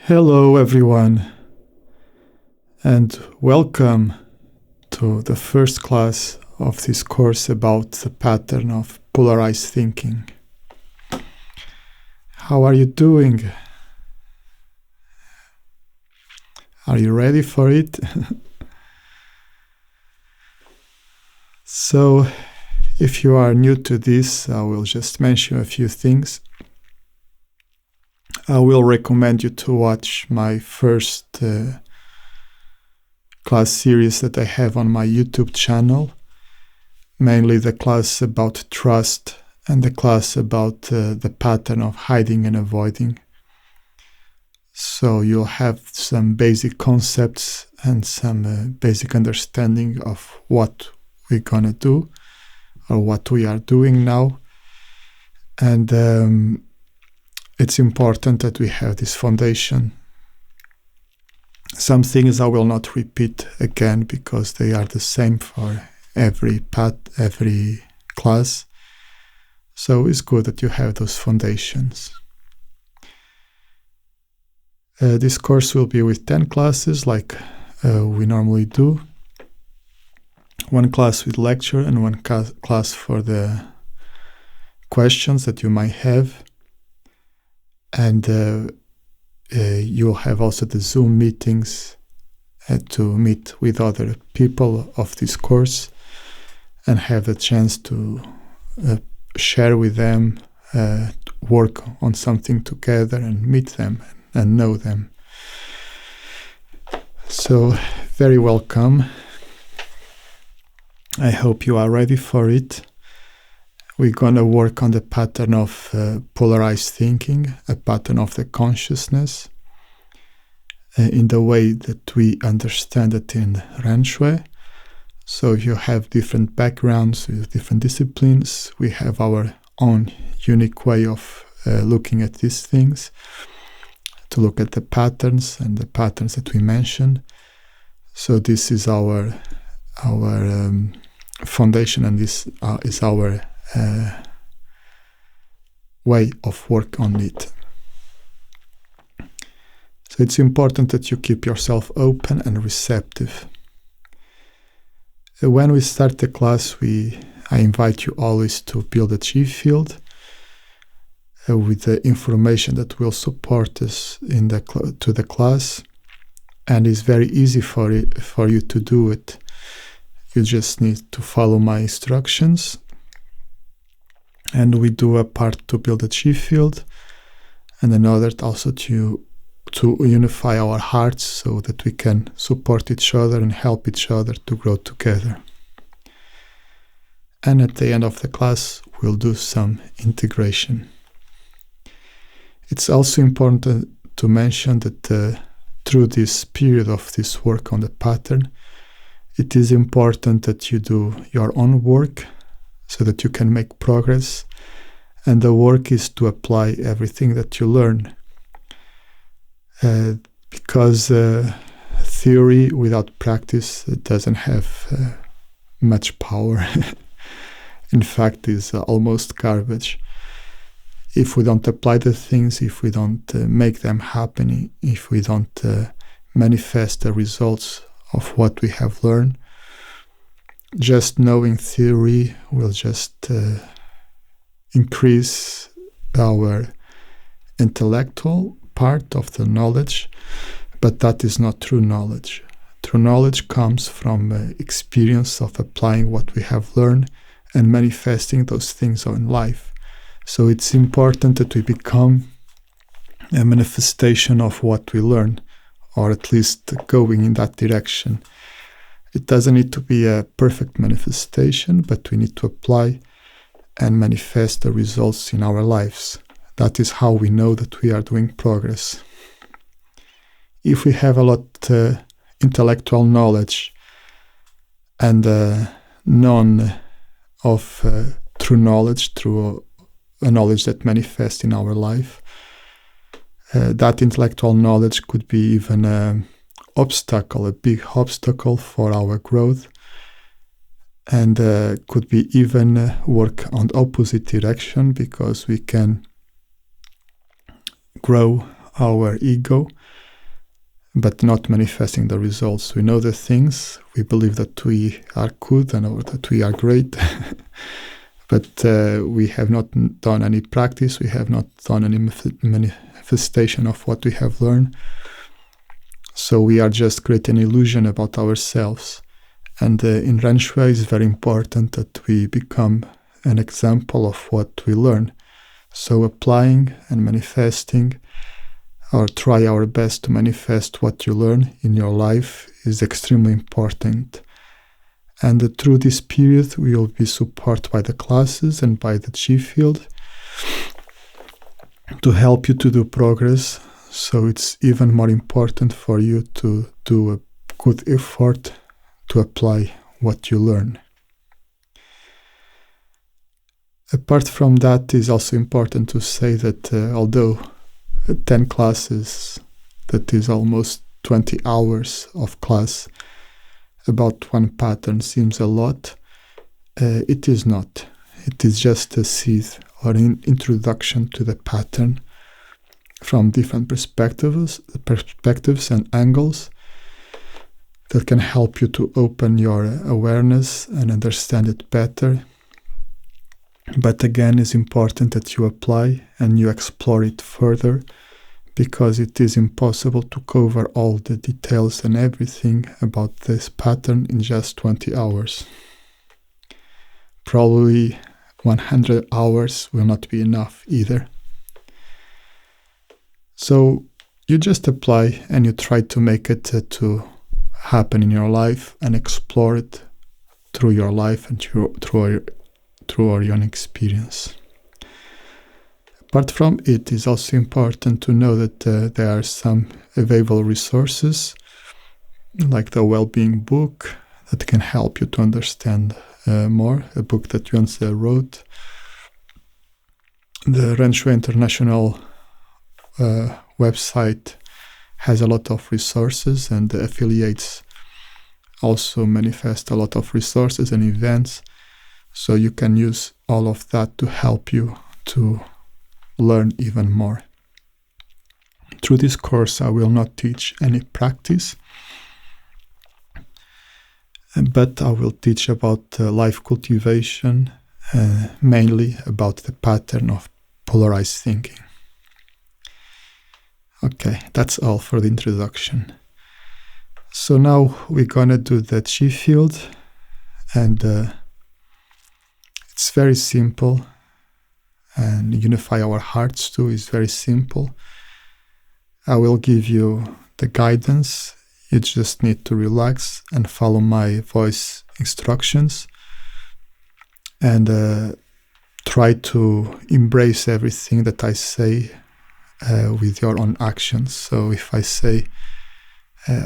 Hello everyone, and welcome to the first class of this course about the pattern of polarized thinking. How are you doing? Are you ready for it? So, if you are new to this, I will just mention a few things. I will recommend you to watch my first class series that I have on my YouTube channel, mainly the class about trust and the class about the pattern of hiding and avoiding. So you'll have some basic concepts and some basic understanding of what we're gonna do or what we are doing now. And it's important that we have this foundation. Some things I will not repeat again because they are the same for every class. So it's good that you have those foundations. This course will be with 10 classes like we normally do. One class with lecture and one class for the questions that you might have. And you'll have also the Zoom meetings to meet with other people of this course and have the chance to share with them, work on something together and meet them and know them. So, very welcome. I hope you are ready for it. We're going to work on the pattern of polarized thinking, a pattern of the consciousness, in the way that we understand it in Ranchue. So if you have different backgrounds with different disciplines, we have our own unique way of looking at these things, to look at the patterns and the patterns that we mentioned. So this is our foundation, and this is our way of work on it. So it's important that you keep yourself open and receptive. When we start the class, I invite you always to build a G field with the information that will support us to the class, and it's very easy for you to do it. You just need to follow my instructions. And we do a part to build a G field, and another also to unify our hearts so that we can support each other and help each other to grow together. And at the end of the class, we'll do some integration. It's also important to mention that through this period of this work on the pattern, it is important that you do your own work so that you can make progress, and the work is to apply everything that you learn. Because theory without practice doesn't have much power. In fact, it's almost garbage. If we don't apply the things, if we don't make them happen, if we don't manifest the results of what we have learned, just knowing theory will just increase our intellectual part of the knowledge, but that is not true knowledge. True knowledge comes from experience of applying what we have learned and manifesting those things in life. So it's important that we become a manifestation of what we learn, or at least going in that direction. It doesn't need to be a perfect manifestation, but we need to apply and manifest the results in our lives. That is how we know that we are doing progress. If we have a lot intellectual knowledge and none of true knowledge, through a knowledge that manifests in our life, that intellectual knowledge could be even a big obstacle for our growth, and could be even work on the opposite direction, because we can grow our ego but not manifesting the results. We know the things, we believe that we are good and or that we are great, but we have not done any practice, we have not done any manifestation of what we have learned. So we are just creating an illusion about ourselves. And in Ren Shui, it's very important that we become an example of what we learn. So applying and manifesting, or try our best to manifest what you learn in your life, is extremely important. And through this period, we will be supported by the classes and by the Chi field to help you to do progress. So it's even more important for you to do a good effort to apply what you learn. Apart from that, it's also important to say that although 10 classes, that is almost 20 hours of class, about one pattern seems a lot, it is not. It is just a seed or an introduction to the pattern from different perspectives and angles that can help you to open your awareness and understand it better. But again, it's important that you apply and you explore it further, because it is impossible to cover all the details and everything about this pattern in just 20 hours. Probably 100 hours will not be enough either. So you just apply and you try to make it to happen in your life and explore it through your life and through your own experience. Apart from it, is also important to know that there are some available resources, like the well-being book that can help you to understand more, a book that Yuanzi wrote. The Ren Shui International website has a lot of resources, and the affiliates also manifest a lot of resources and events. So you can use all of that to help you to learn even more. Through this course, I will not teach any practice, but I will teach about life cultivation, mainly about the pattern of polarized thinking. Okay, that's all for the introduction. So now we're gonna do the Chi field, and it's very simple, and unify our hearts too is very simple. I will give you the guidance. You just need to relax and follow my voice instructions, and try to embrace everything that I say with your own actions. So if I say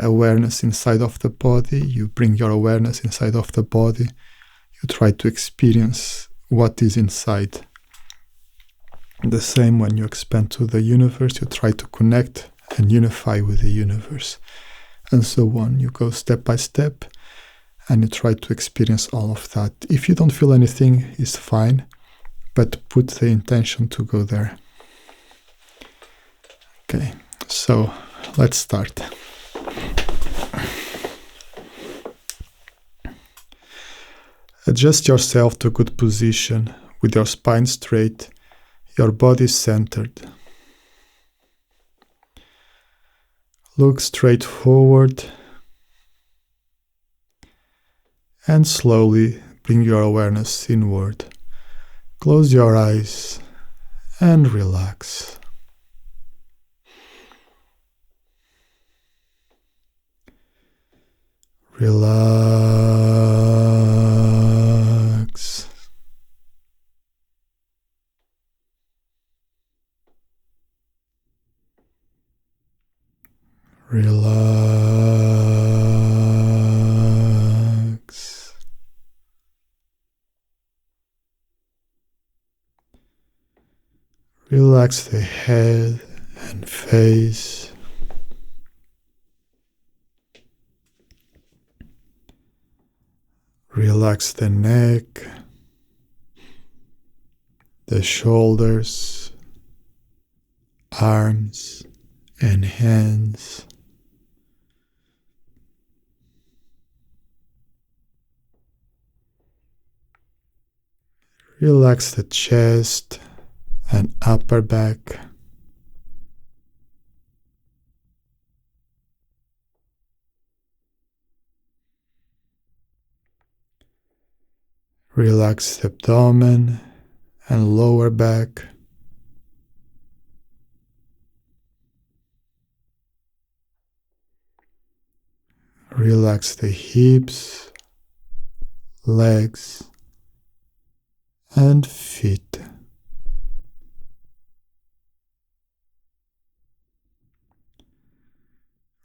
awareness inside of the body, you bring your awareness inside of the body. You try to experience what is inside. The same when you expand to the universe, you try to connect and unify with the universe. And so on. You go step by step and you try to experience all of that. If you don't feel anything, it's fine, but put the intention to go there. Okay, so let's start. Adjust yourself to a good position with your spine straight, your body centered. Look straight forward and slowly bring your awareness inward. Close your eyes and relax. Relax. Relax. Relax the head and face. Relax the neck, the shoulders, arms and hands. Relax the chest and upper back. Relax the abdomen and lower back. Relax the hips, legs, and feet.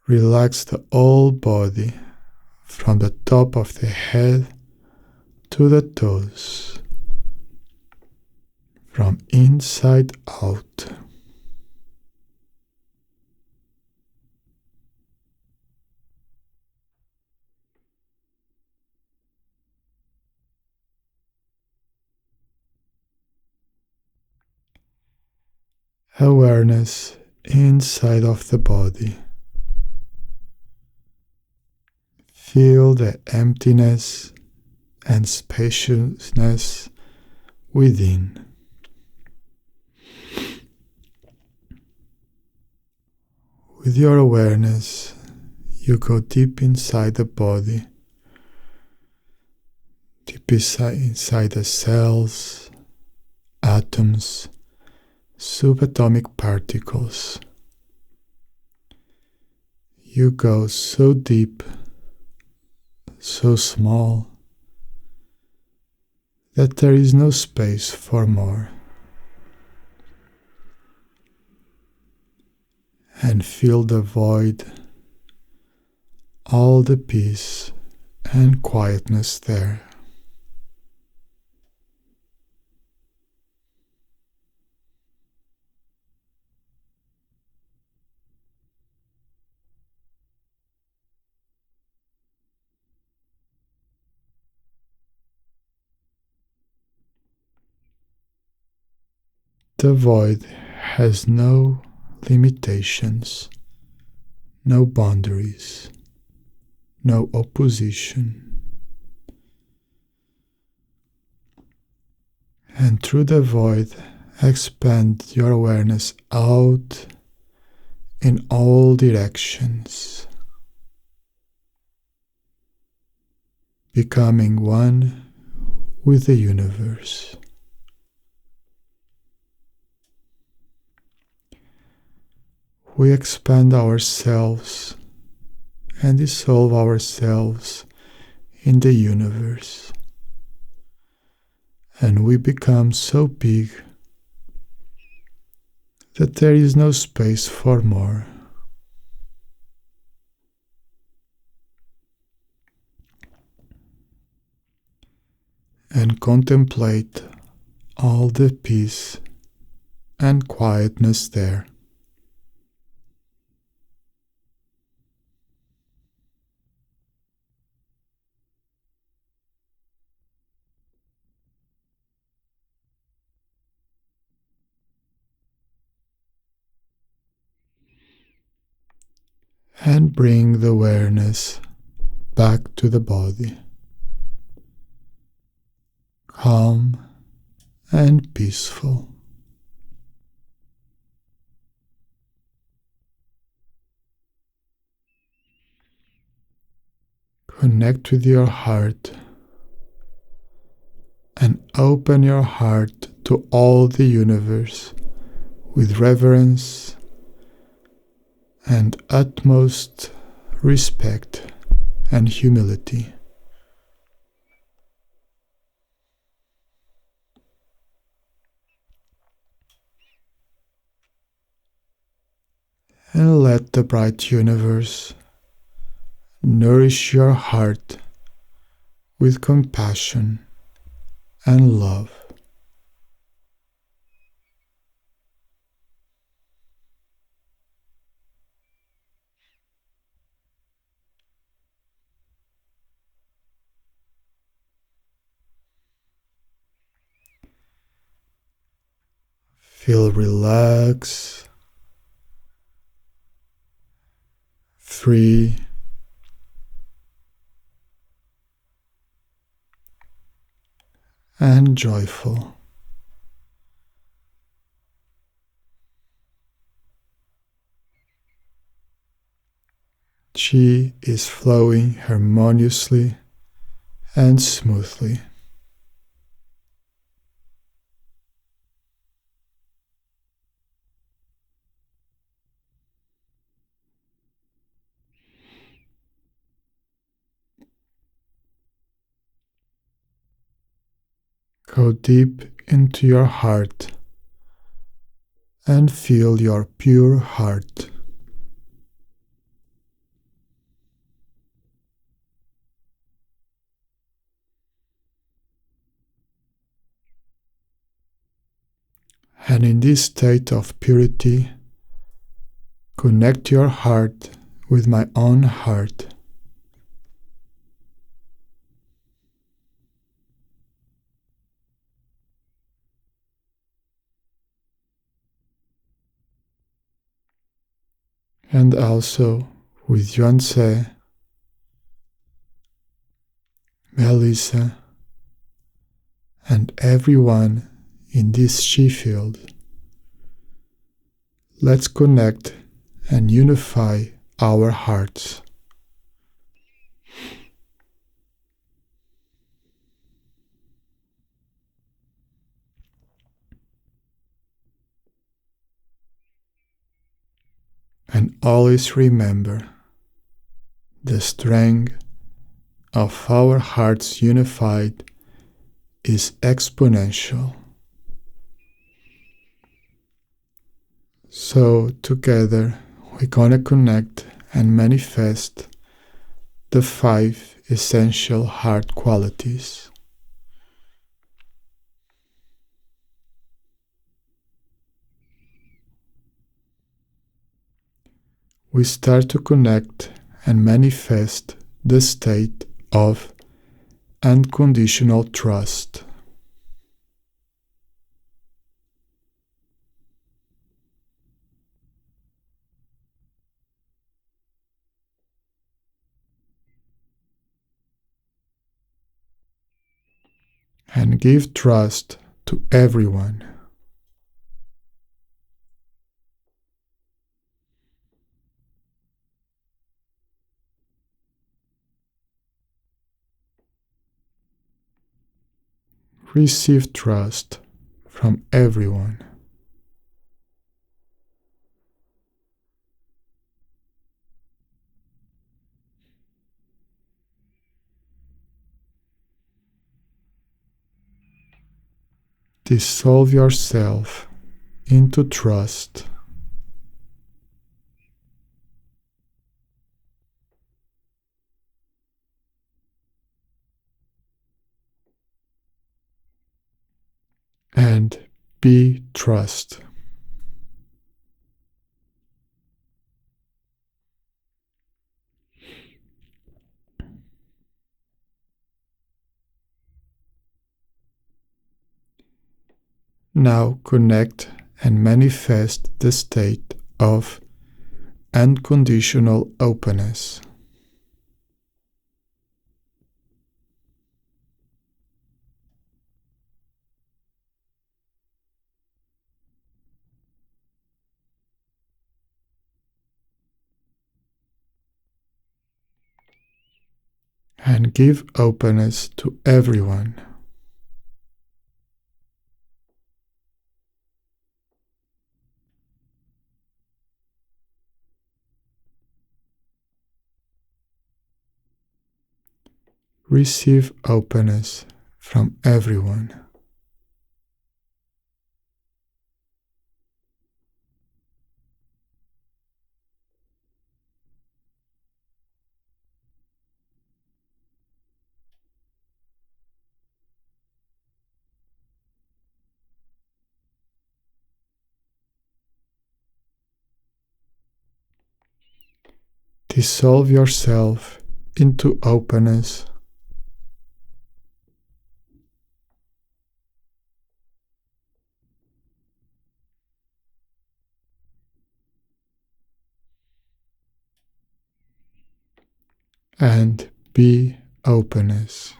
Relax the whole body from the top of the head to the toes, from inside out. Awareness inside of the body. Feel the emptiness and spaciousness within. With your awareness, you go deep inside the body, deep inside the cells, atoms, subatomic particles. You go so deep, so small, that there is no space for more. And feel the void, all the peace and quietness there. The void has no limitations, no boundaries, no opposition. And through the void, expand your awareness out in all directions, becoming one with the universe. We expand ourselves and dissolve ourselves in the universe. And we become so big that there is no space for more. And contemplate all the peace and quietness there. And bring the awareness back to the body, calm and peaceful. Connect with your heart and open your heart to all the universe with reverence and utmost respect and humility. And let the bright universe nourish your heart with compassion and love. Feel relaxed, free, and joyful. Chi is flowing harmoniously and smoothly. Go deep into your heart and feel your pure heart. And in this state of purity, connect your heart with my own heart. And also with Yuanse, Melissa, and everyone in this Chi field. Let's connect and unify our hearts. And always remember, the strength of our hearts unified is exponential. So together we're gonna connect and manifest the 5 essential heart qualities. We start to connect and manifest the state of unconditional trust. And give trust to everyone. Receive trust from everyone. Dissolve yourself into trust. And be trust. Now connect and manifest the state of unconditional openness. And give openness to everyone. Receive openness from everyone. Dissolve yourself into openness. And be openness.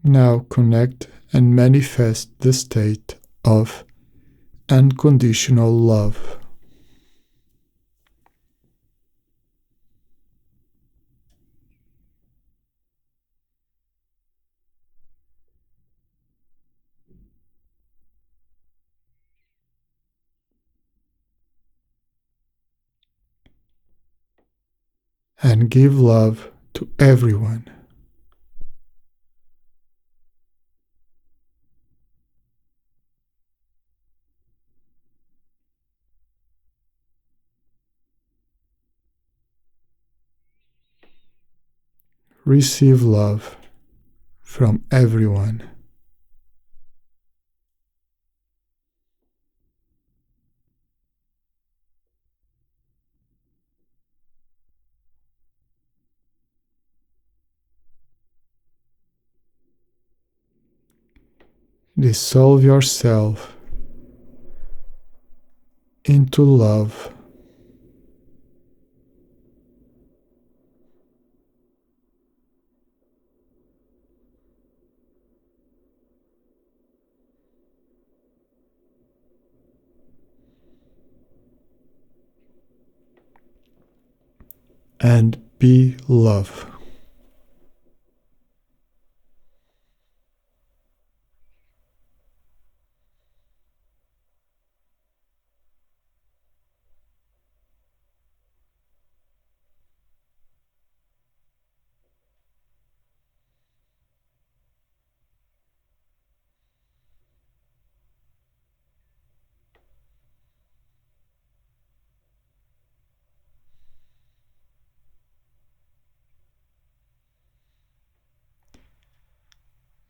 Now connect and manifest the state of unconditional love. And give love to everyone. Receive love from everyone. Dissolve yourself into love. And be love.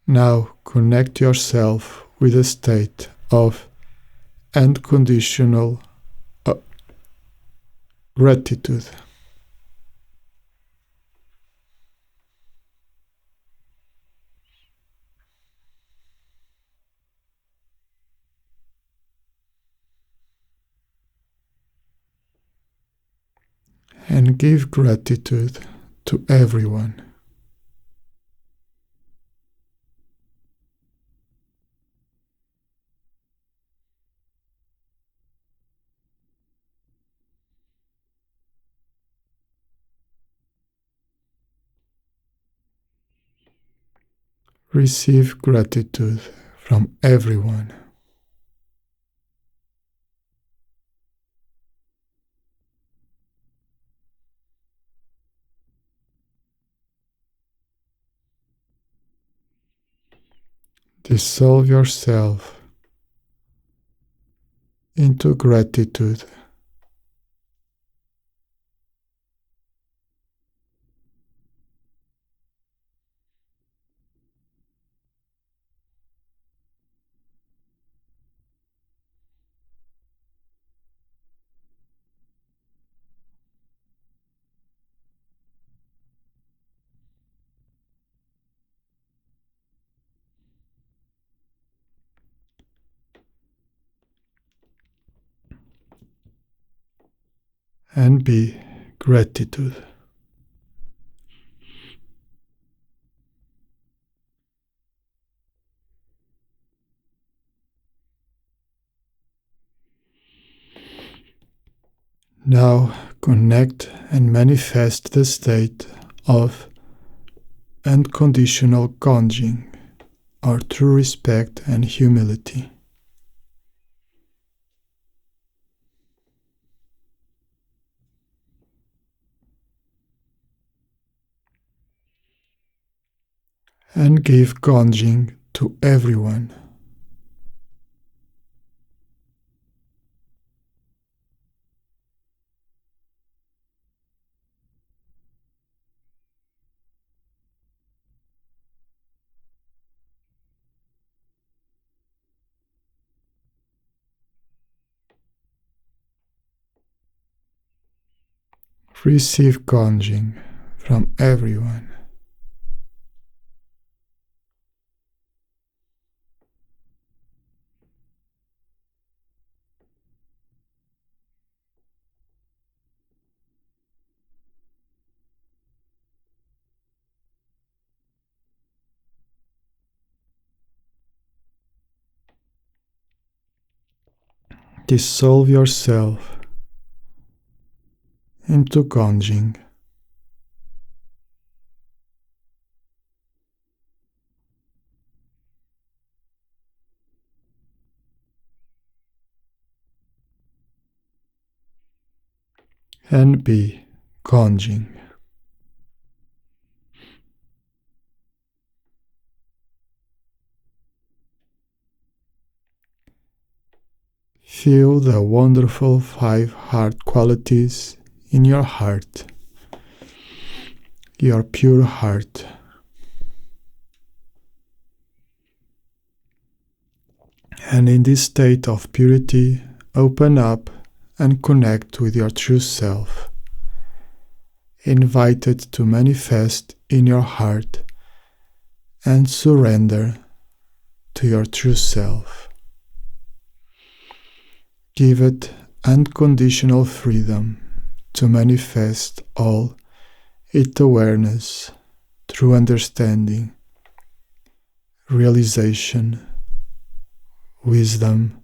Now connect yourself with a state of unconditional gratitude. And give gratitude to everyone. Receive gratitude from everyone. Dissolve yourself into gratitude. And be gratitude. Now connect and manifest the state of unconditional gonging, or true respect and humility. And give gonging to everyone. Receive gonging from everyone. dissolve yourself into Gonjing. And be Gonjing. Feel the wonderful 5 heart qualities in your heart, your pure heart. And in this state of purity, open up and connect with your true self, invited to manifest in your heart and surrender to your true self. Give it unconditional freedom to manifest all its awareness, true understanding, realization, wisdom,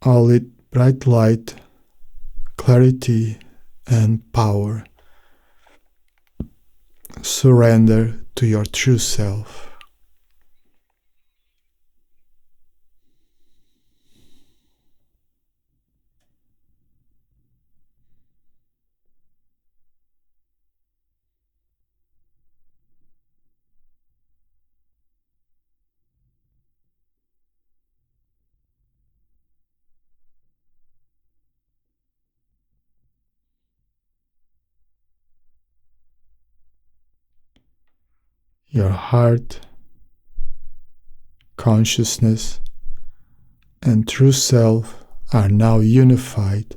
all its bright light, clarity, and power. Surrender to your true self. Your heart, consciousness, and true self are now unified.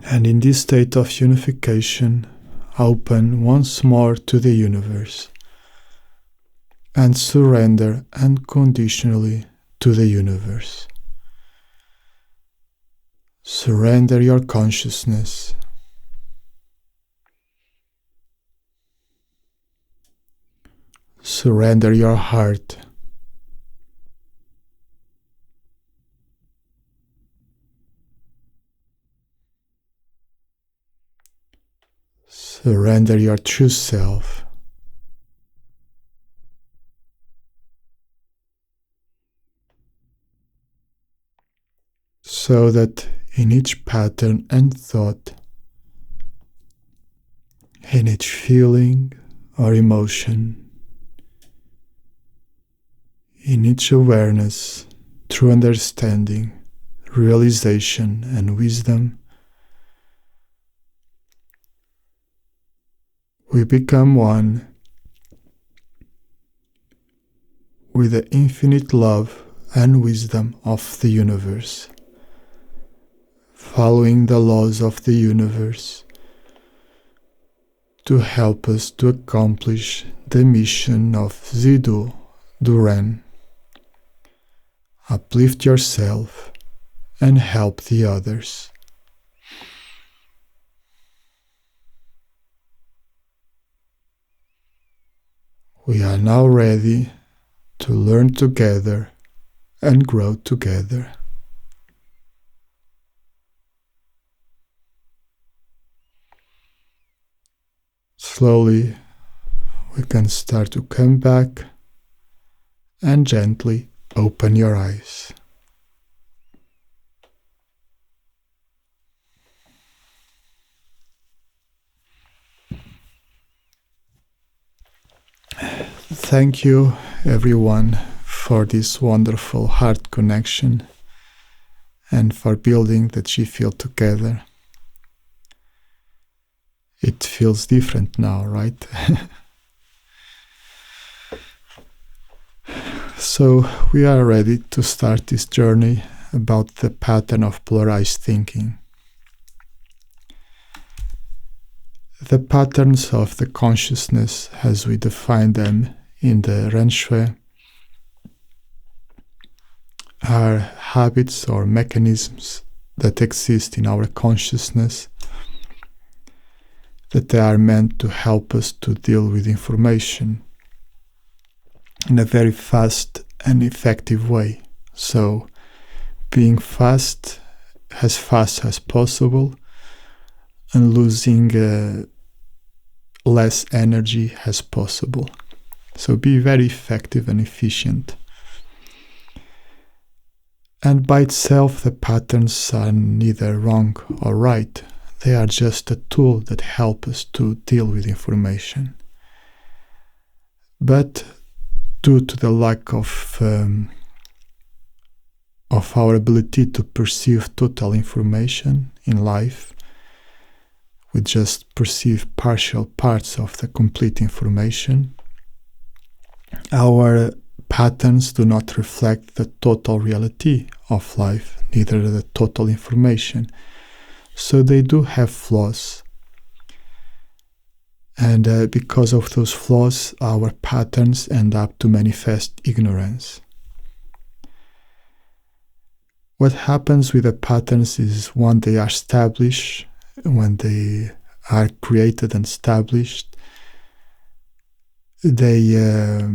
And in this state of unification, open once more to the universe and surrender unconditionally to the universe. Surrender your consciousness. Surrender your heart. Surrender your true self. So that in each pattern and thought, in each feeling or emotion, in each awareness, true understanding, realization, and wisdom, we become one with the infinite love and wisdom of the universe, following the laws of the universe to help us to accomplish the mission of Ziddu Duran. Uplift yourself and help the others. We are now ready to learn together and grow together. Slowly, we can start to come back and gently open your eyes. Thank you, everyone, for this wonderful heart connection and for building the Chi field together. It feels different now, right? So we are ready to start this journey about the pattern of polarized thinking. The patterns of the consciousness, as we define them in the Ren Shui, are habits or mechanisms that exist in our consciousness, that they are meant to help us to deal with information in a very fast an effective way. So being fast as possible and losing less energy as possible. So be very effective and efficient. And by itself, the patterns are neither wrong or right. They are just a tool that help us to deal with information. But due to the lack of our ability to perceive total information in life, we just perceive partial parts of the complete information. Our patterns do not reflect the total reality of life, neither the total information. So they do have flaws. And because of those flaws, our patterns end up to manifest ignorance. What happens with the patterns is when they are established, when they are created and established, they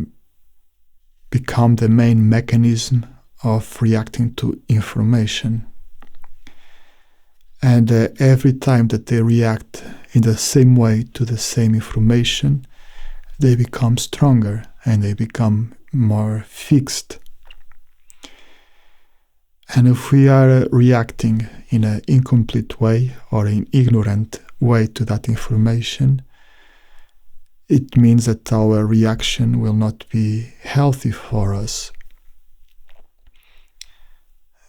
become the main mechanism of reacting to information. And every time that they react in the same way to the same information, they become stronger and they become more fixed. And if we are reacting in an incomplete way or an ignorant way to that information, it means that our reaction will not be healthy for us,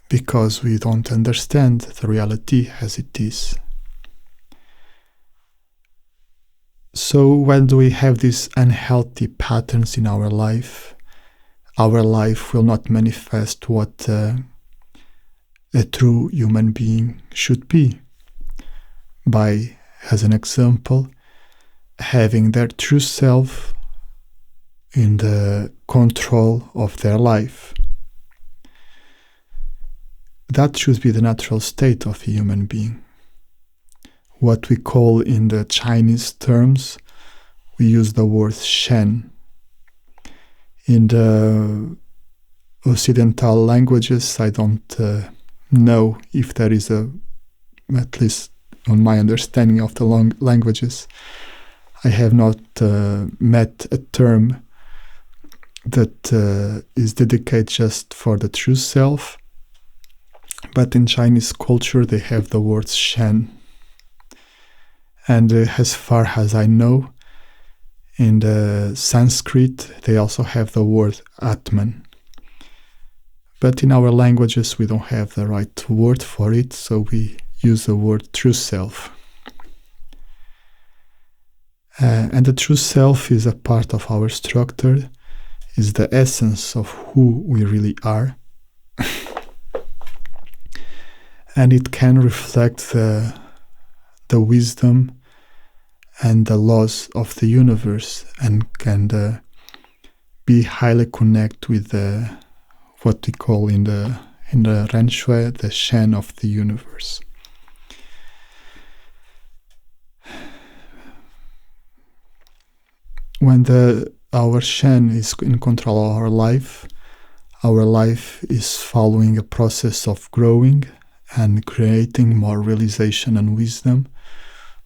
because we don't understand the reality as it is. So when do we have these unhealthy patterns in our life will not manifest what a true human being should be. By, as an example, having their true self in the control of their life. That should be the natural state of a human being. What we call in the Chinese terms, we use the word Shen. In the Occidental languages, I don't know if there is at least on my understanding of the languages, I have not met a term that is dedicated just for the true self. But in Chinese culture, they have the word Shen. And as far as I know, in the Sanskrit, they also have the word Atman. But in our languages, we don't have the right word for it, so we use the word true self. And the true self is a part of our structure, is the essence of who we really are. And it can reflect the wisdom and the laws of the universe, and can be highly connected with what we call in the Ren Shui, the Shen of the universe. When our Shen is in control of our life is following a process of growing and creating more realization and wisdom,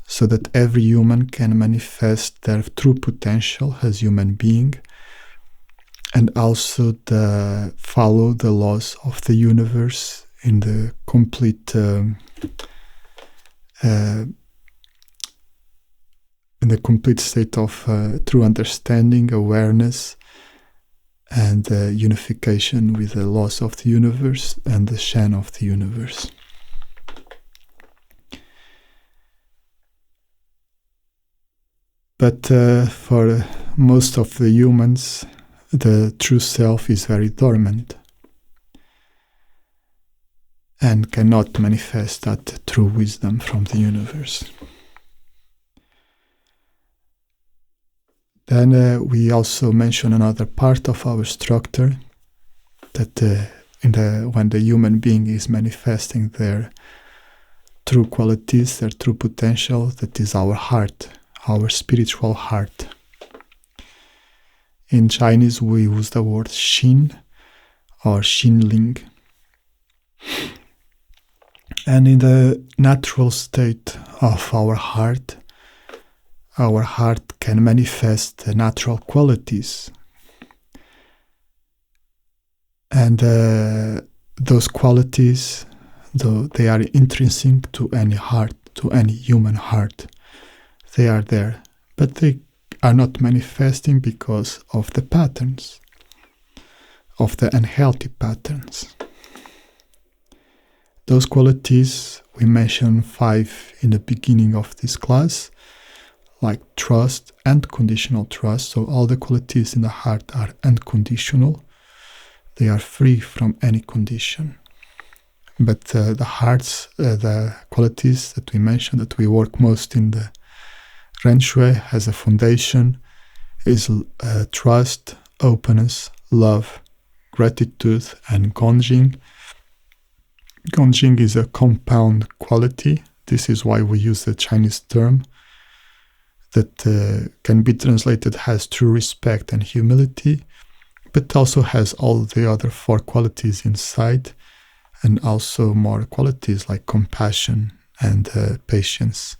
so that every human can manifest their true potential as human being, and also follow the laws of the universe in the complete state of true understanding, awareness, and unification with the laws of the universe and the Shen of the universe. But for most of the humans, the true self is very dormant and cannot manifest that true wisdom from the universe. Then we also mention another part of our structure, that when the human being is manifesting their true qualities, their true potential, that is our heart, our spiritual heart. In Chinese, we use the word Xin, or Xinling. And in the natural state of our heart can manifest natural qualities. And those qualities, though they are intrinsic to any heart, to any human heart, they are there. But they are not manifesting because of the patterns, of the unhealthy patterns. Those qualities, we mentioned 5 in the beginning of this class, like trust and conditional trust. So all the qualities in the heart are unconditional. They are free from any condition. But the qualities that we mentioned, that we work most in the Ren Shui as a foundation, is trust, openness, love, gratitude, and Gongjing. Gongjing is a compound quality. This is why we use the Chinese term that can be translated as true respect and humility, but also has all the other 4 qualities inside, and also more qualities like compassion and patience.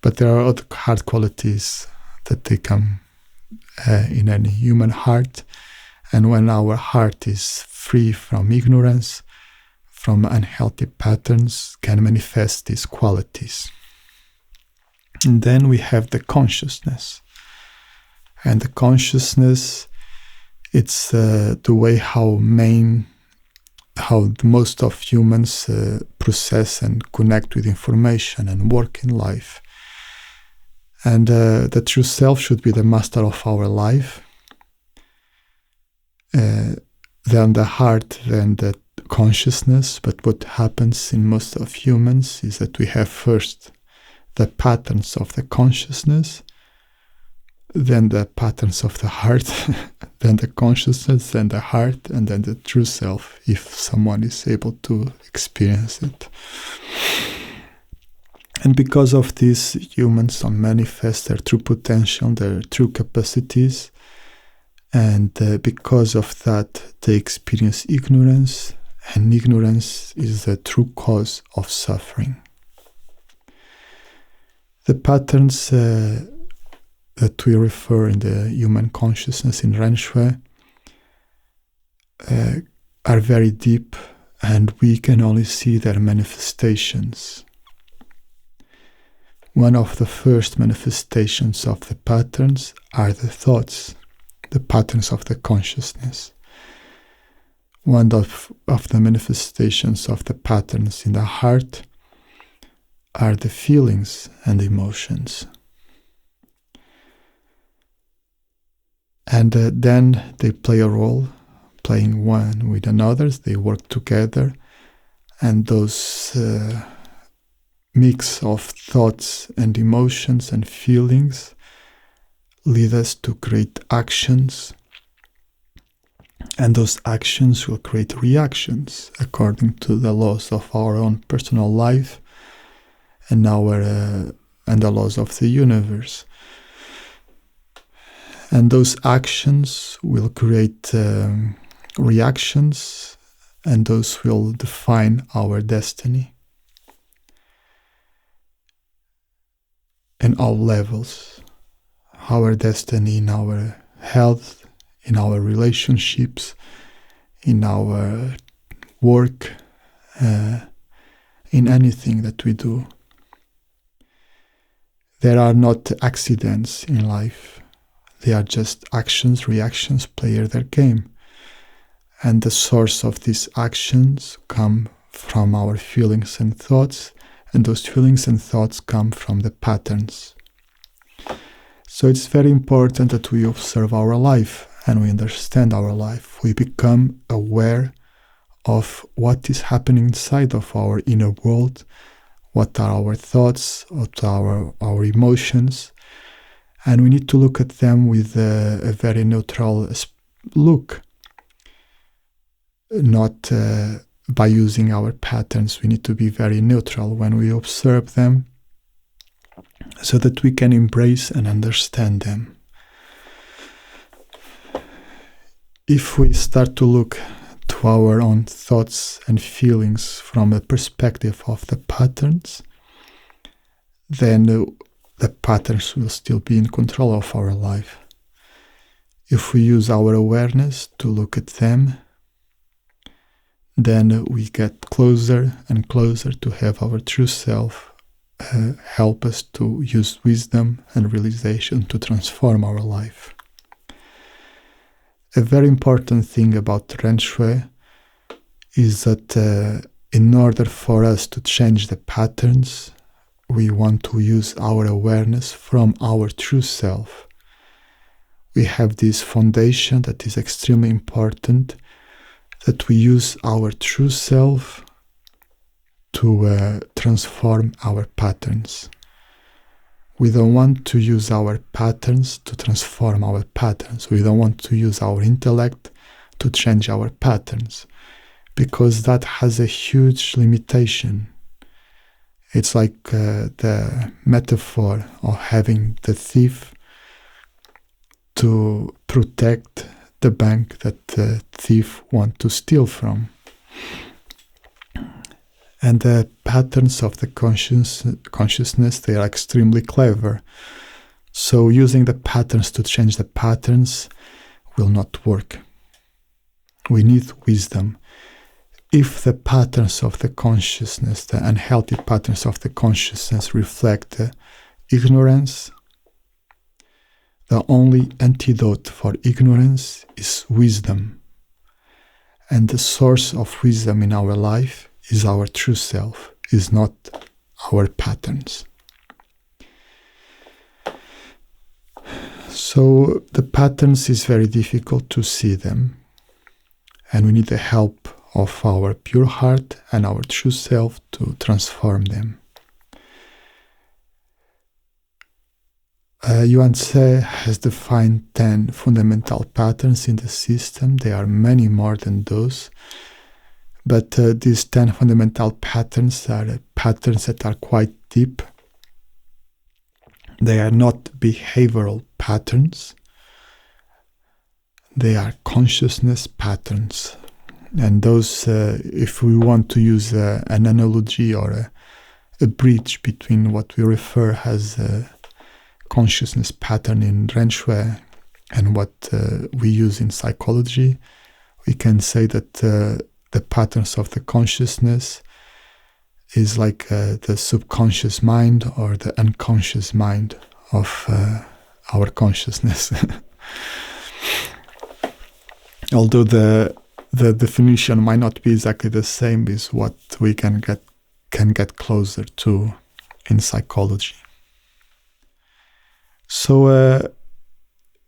But there are other hard qualities that they come in any human heart, and when our heart is free from ignorance, from unhealthy patterns, can manifest these qualities. And then we have the consciousness. And the consciousness, it's the way how most of humans process and connect with information and work in life. And the true self should be the master of our life. Then the heart, then the consciousness. But what happens in most of humans is that we have first the patterns of the consciousness, then the patterns of the heart, then the consciousness, then the heart, and then the true self, if someone is able to experience it. And because of this, humans don't manifest their true potential, their true capacities, and because of that, they experience ignorance, and ignorance is the true cause of suffering. The patterns that we refer in the human consciousness in Ren Shui are very deep, and we can only see their manifestations. One of the first manifestations of the patterns are the thoughts, the patterns of the consciousness. One of the manifestations of the patterns in the heart are the feelings and emotions. And then they play a role, playing one with another. They work together, and those mix of thoughts and emotions and feelings lead us to create actions, and those actions will create reactions according to the laws of our own personal life and the laws of the universe. And those actions will create reactions, and those will define our destiny in all levels. Our destiny in our health, in our relationships, in our work, in anything that we do. There are not accidents in life. They are just actions, reactions, play their game. And the source of these actions come from our feelings and thoughts, and those feelings and thoughts come from the patterns. So it's very important that we observe our life and we understand our life. We become aware of what is happening inside of our inner world, what are our thoughts, what are our emotions, and we need to look at them with a very neutral look, not by using our patterns. We need to be very neutral when we observe them so that we can embrace and understand them. If we start to look to our own thoughts and feelings from the perspective of the patterns, then the patterns will still be in control of our life. If we use our awareness to look at them, then we get closer and closer to have our true self help us to use wisdom and realization to transform our life. A very important thing about Ren Shui is that in order for us to change the patterns, we want to use our awareness from our true self. We have this foundation that is extremely important, that we use our true self to transform our patterns. We don't want to use our patterns to transform our patterns. We don't want to use our intellect to change our patterns, because that has a huge limitation. It's like the metaphor of having the thief to protect the bank that the thief wants to steal from. And the patterns of the consciousness, they are extremely clever. So using the patterns to change the patterns will not work. We need wisdom. If the patterns of the consciousness, the unhealthy patterns of the consciousness reflect ignorance, the only antidote for ignorance is wisdom. And the source of wisdom in our life is our true self, is not our patterns. So the patterns is very difficult to see them, and we need the help of our pure heart and our true self to transform them. Yuan Tse has defined 10 fundamental patterns in the system. There are many more than those, but these 10 fundamental patterns are patterns that are quite deep. They are not behavioral patterns. They are consciousness patterns. And those, if we want to use an analogy or a bridge between what we refer as a consciousness pattern in Ren Shui and what we use in psychology, we can say that the patterns of the consciousness is like the subconscious mind or the unconscious mind of our consciousness. Although the definition might not be exactly the same as what we can get closer to in psychology. So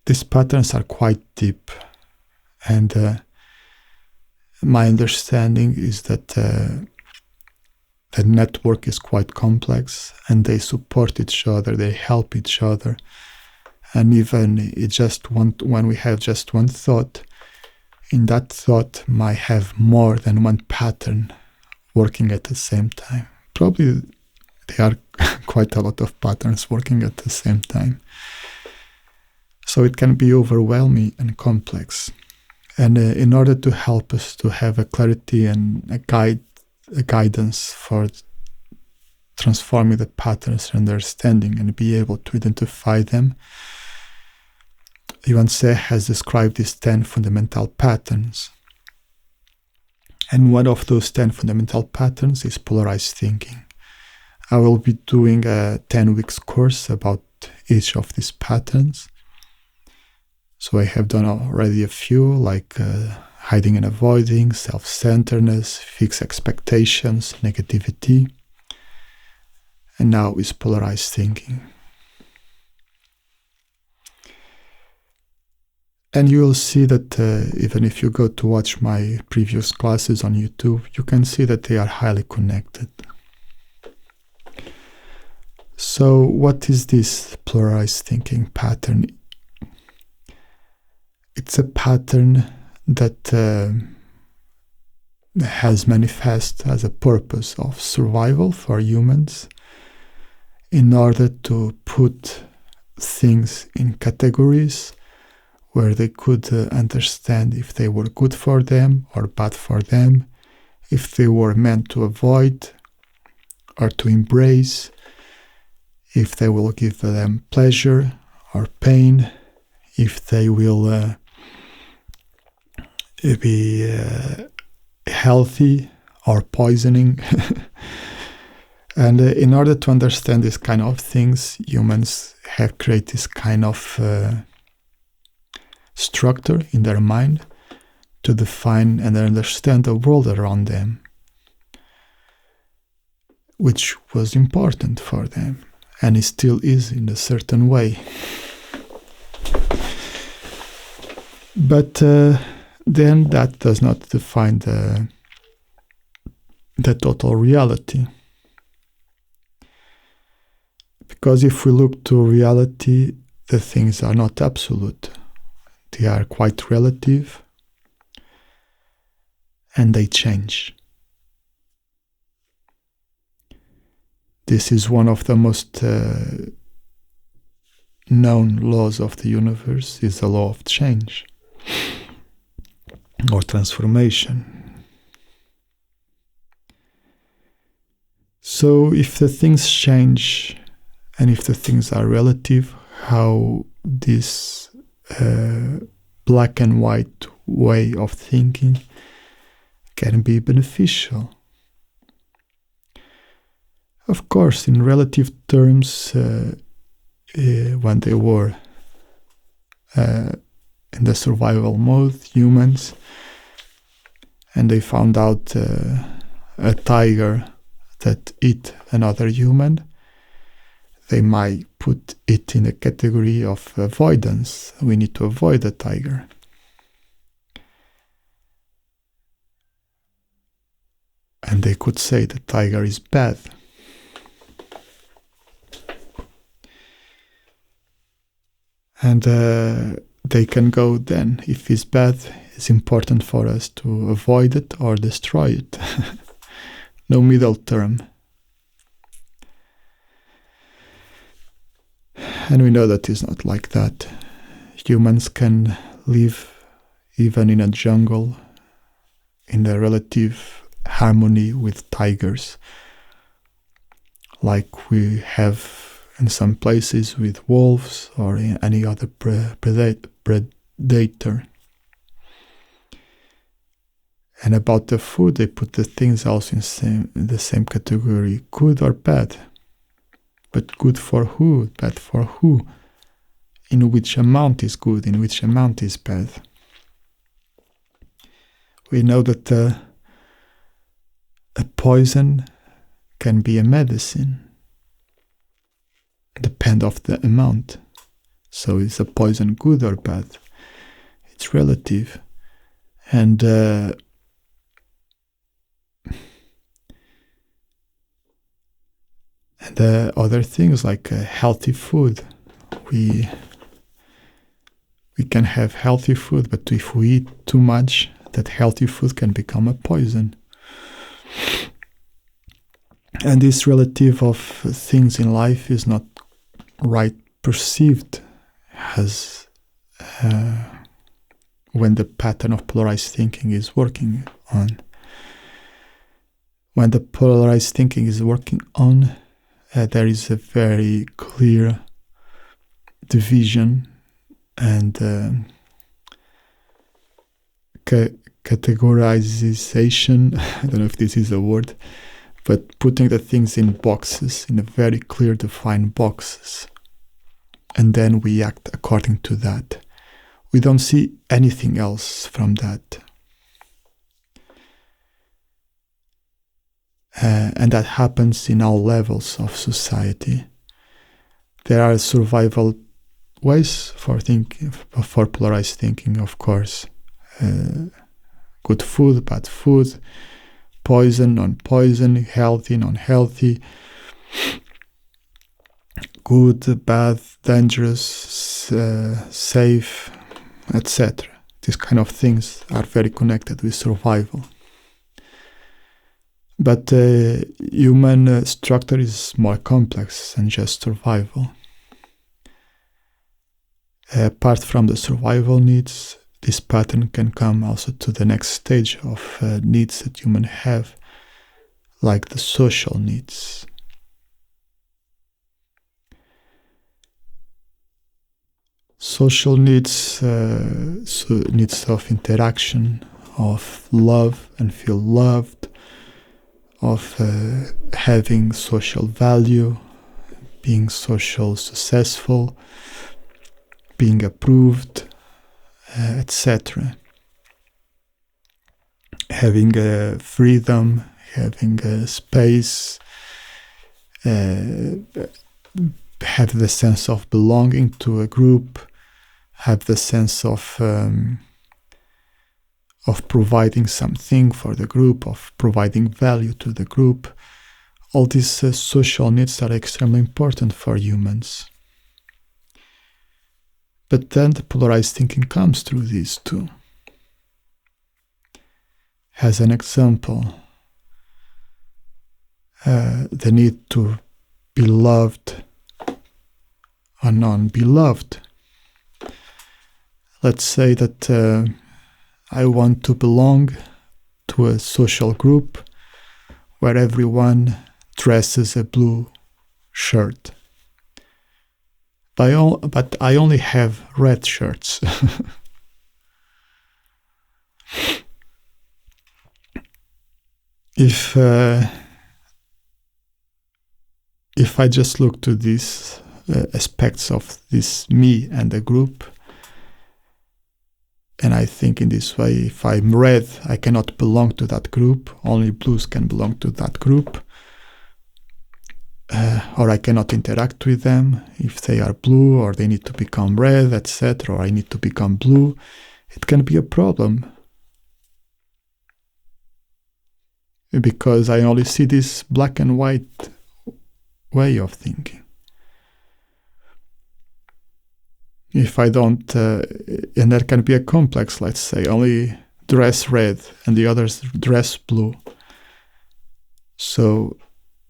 these patterns are quite deep, and my understanding is that the network is quite complex, and they support each other, they help each other, and even when we have just one thought, in that thought might have more than one pattern working at the same time. Probably there are quite a lot of patterns working at the same time. So it can be overwhelming and complex. And in order to help us to have a clarity and a guidance for transforming the patterns and understanding and be able to identify them, Yuan Tse has described these 10 fundamental patterns. And one of those 10 fundamental patterns is polarized thinking. I will be doing a 10 weeks course about each of these patterns. So I have done already a few, like hiding and avoiding, self-centeredness, fixed expectations, negativity. And now is polarized thinking. And you will see that even if you go to watch my previous classes on YouTube, you can see that they are highly connected. So what is this polarized thinking pattern? It's a pattern that has manifest as a purpose of survival for humans in order to put things in categories where they could understand if they were good for them or bad for them, if they were meant to avoid or to embrace, if they will give them pleasure or pain, if they will be healthy or poisoning. And in order to understand this kind of things, humans have created this kind of structure in their mind to define and understand the world around them, which was important for them, and it still is in a certain way. But then that does not define the total reality. Because if we look to reality, the things are not absolute. They are quite relative, and they change. This is one of the most known laws of the universe, is the law of change or transformation. So if the things change and if the things are relative, how this black and white way of thinking can be beneficial. Of course, in relative terms, when they were in the survival mode, humans, and they found out a tiger that eat another human, they might put it in a category of avoidance. We need to avoid the tiger. And they could say the tiger is bad. And they can go then, if it's bad, it's important for us to avoid it or destroy it. No middle term. And we know that it's not like that. Humans can live even in a jungle in a relative harmony with tigers, like we have in some places with wolves or any other predator. And about the food, they put the things also in the same category, good or bad. But good for who? Bad for who? In which amount is good? In which amount is bad? We know that a poison can be a medicine. Depend of the amount. So is a poison good or bad? It's relative. And other things like healthy food. We can have healthy food, but if we eat too much, that healthy food can become a poison. And this relative of things in life is not right perceived as when the pattern of polarized thinking is working on. When the polarized thinking is working on, there is a very clear division and categorization. I don't know if this is a word, but putting the things in boxes, in a very clear defined boxes. And then we act according to that. We don't see anything else from that. And that happens in all levels of society. There are survival ways for polarized thinking, of course. Good food, bad food, poison, non-poison, healthy, non-healthy, good, bad, dangerous, safe, etc. These kind of things are very connected with survival. But human structure is more complex than just survival. Apart from the survival needs, this pattern can come also to the next stage of needs that humans have, like the social needs. Social needs, needs of interaction, of love and feel loved, of having social value, being social successful, being approved, etc. Having freedom, having space, have the sense of belonging to a group, have the sense of providing something for the group, of providing value to the group. All these social needs are extremely important for humans. But then the polarized thinking comes through these two. As an example, the need to be loved or non-beloved. Let's say that I want to belong to a social group where everyone dresses a blue shirt. But I only have red shirts. If I just look to these aspects of this me and the group, and I think in this way, if I'm red, I cannot belong to that group, only blues can belong to that group, or I cannot interact with them if they are blue, or they need to become red, etc., or I need to become blue, it can be a problem. Because I only see this black and white way of thinking. If I don't, and there can be a complex, let's say, only dress red and the others dress blue. So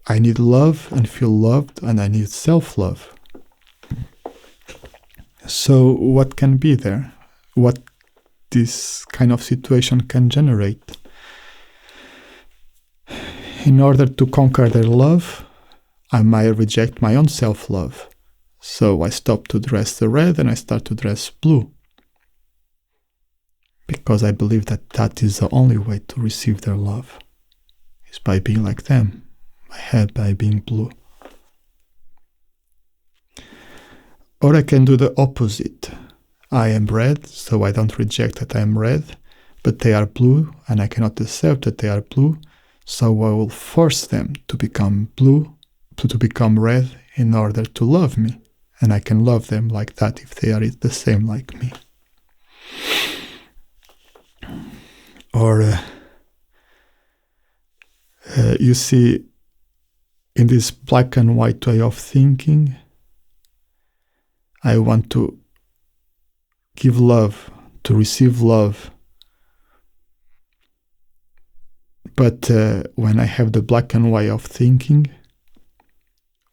I need love and feel loved, and I need self-love. So what can be there? What this kind of situation can generate? In order to conquer their love, I might reject my own self-love. So I stop to dress the red and I start to dress blue. Because I believe that that is the only way to receive their love. Is by being like them. By being blue. Or I can do the opposite. I am red, so I don't reject that I am red, but they are blue and I cannot accept that they are blue, so I will force them to become blue, to become red in order to love me. And I can love them like that if they are the same like me. Or you see, in this black and white way of thinking, I want to give love, to receive love. But when I have the black and white of thinking,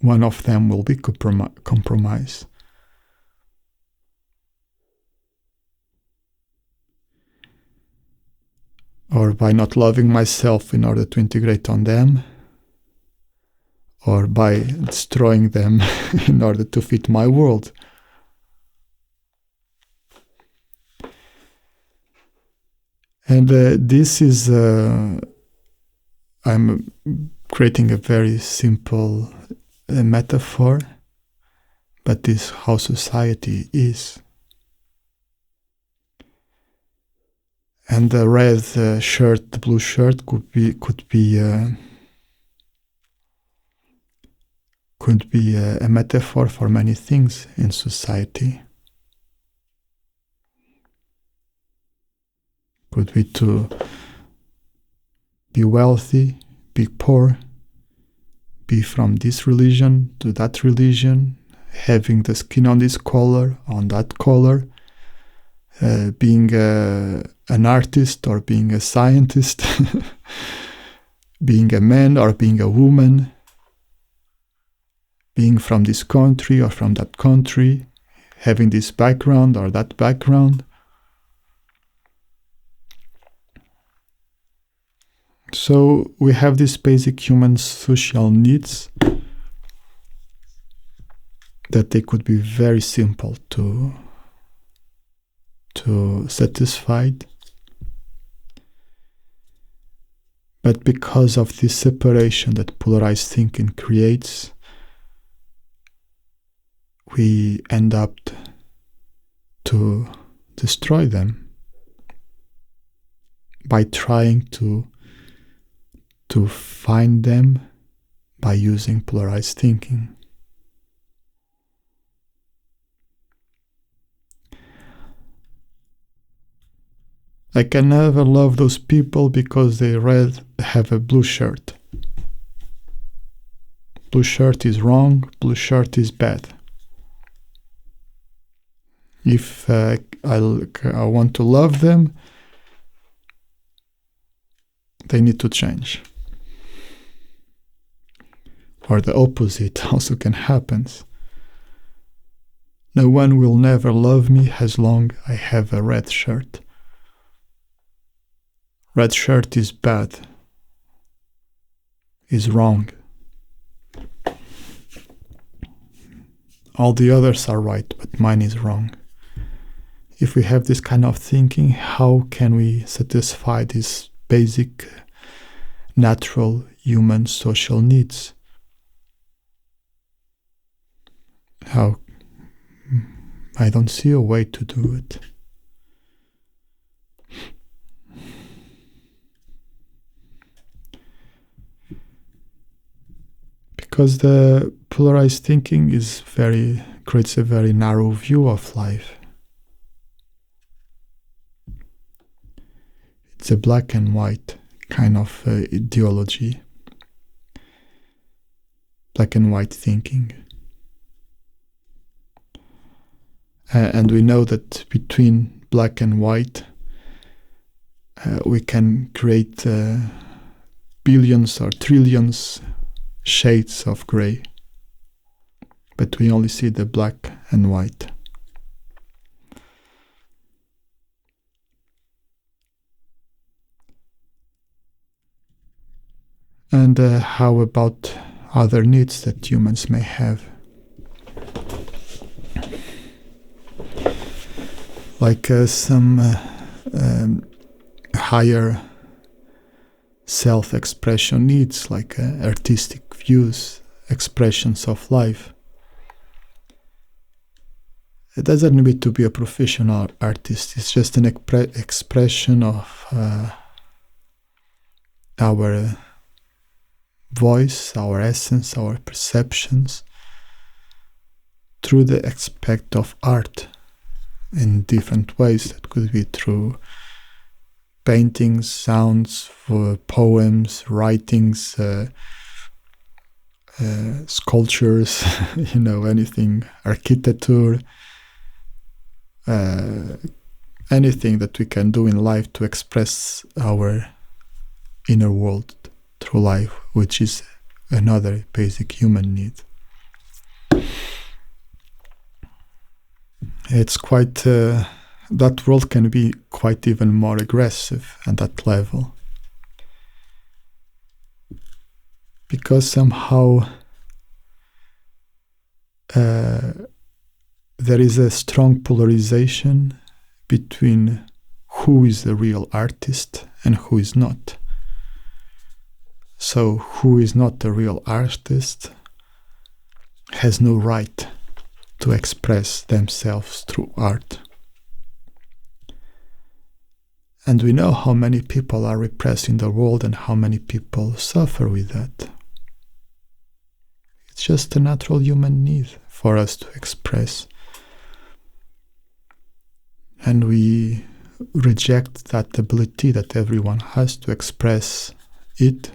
one of them will be compromised. Or by not loving myself in order to integrate on them, or by destroying them in order to fit my world. And this is, I'm creating a very simple metaphor, but this is how society is. And the red shirt, the blue shirt could be a metaphor for many things in society. Could be to be wealthy, be poor, be from this religion to that religion, having the skin on this color, on that color, being an artist or being a scientist, being a man or being a woman, being from this country or from that country, having this background or that background. So we have these basic human social needs that they could be very simple to satisfy. But because of this separation that polarized thinking creates, we end up to destroy them by trying to find them by using polarized thinking. I can never love those people because they have a blue shirt. Blue shirt is wrong, blue shirt is bad. If I want to love them, they need to change. Or the opposite also can happen. No one will never love me as long as I have a red shirt. Red shirt is bad, is wrong. All the others are right, but mine is wrong. If we have this kind of thinking, how can we satisfy these basic, natural human social needs? How? I don't see a way to do it. Because the polarized thinking creates a very narrow view of life. It's a black and white kind of ideology, black and white thinking. And we know that between black and white, we can create billions or trillions shades of gray, but we only see the black and white. And how about other needs that humans may have? Like some higher self-expression needs, like artistic views, expressions of life. It doesn't need to be a professional artist, it's just an expression of our voice, our essence, our perceptions through the aspect of art in different ways. That could be through paintings, sounds, poems, writings, sculptures, anything, architecture, anything that we can do in life to express our inner world through life, which is another basic human need. It's quite, that world can be quite even more aggressive at that level. Because somehow there is a strong polarization between who is the real artist and who is not. So who is not the real artist has no right to express themselves through art. And we know how many people are repressed in the world and how many people suffer with that. It's just a natural human need for us to express. And we reject that ability that everyone has to express it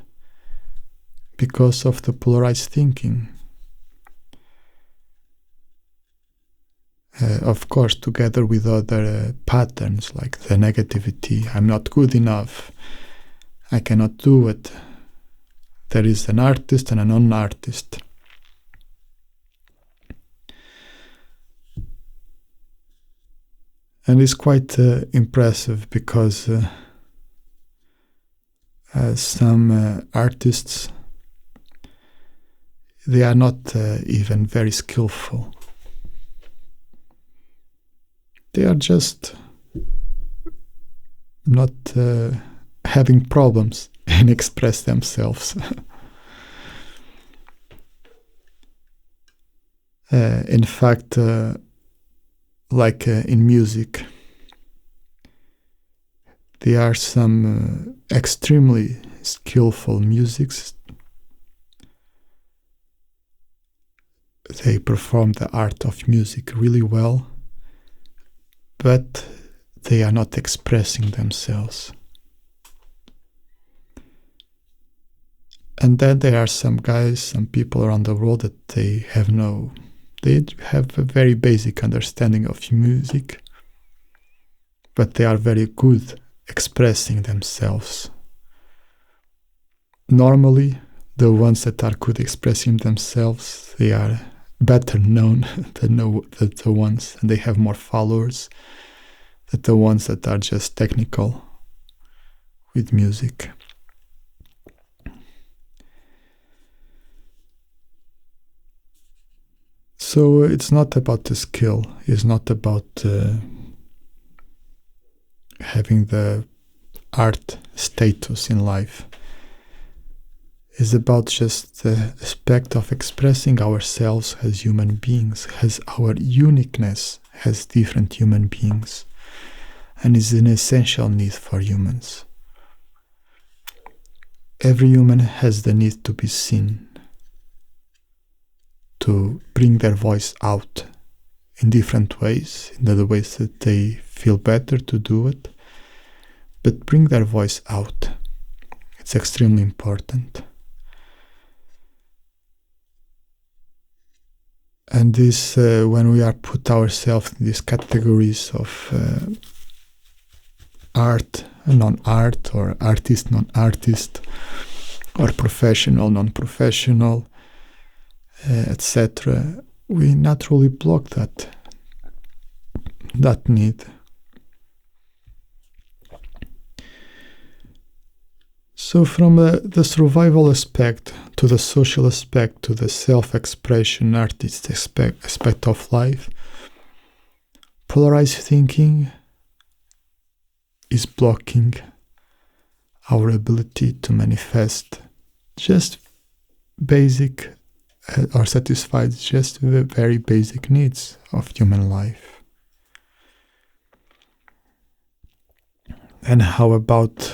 because of the polarized thinking. Of course, together with other patterns like the negativity, I'm not good enough, I cannot do it. There is an artist and a non-artist. And it's quite impressive because some artists, they are not even very skillful. They are just not having problems and express themselves. In fact, like in music, there are some extremely skillful musics. They perform the art of music really well, but they are not expressing themselves. And then there are some guys, some people around the world that they have a very basic understanding of music, but they are very good expressing themselves. Normally, the ones that are good expressing themselves, they are better known than the ones, and they have more followers than the ones that are just technical with music. So it's not about the skill, it's not about having the art status in life. It's about just the aspect of expressing ourselves as human beings, as our uniqueness as different human beings, and is an essential need for humans. Every human has the need to be seen, to bring their voice out in different ways, in the ways that they feel better to do it, but bring their voice out. It's extremely important. And this, when we are put ourselves in these categories of art, non-art, or artist, non-artist, or professional, non-professional, etc., we naturally block that need. So from the survival aspect to the social aspect to the self-expression artist aspect of life, polarized thinking is blocking our ability to manifest just basic or satisfy just the very basic needs of human life. And how about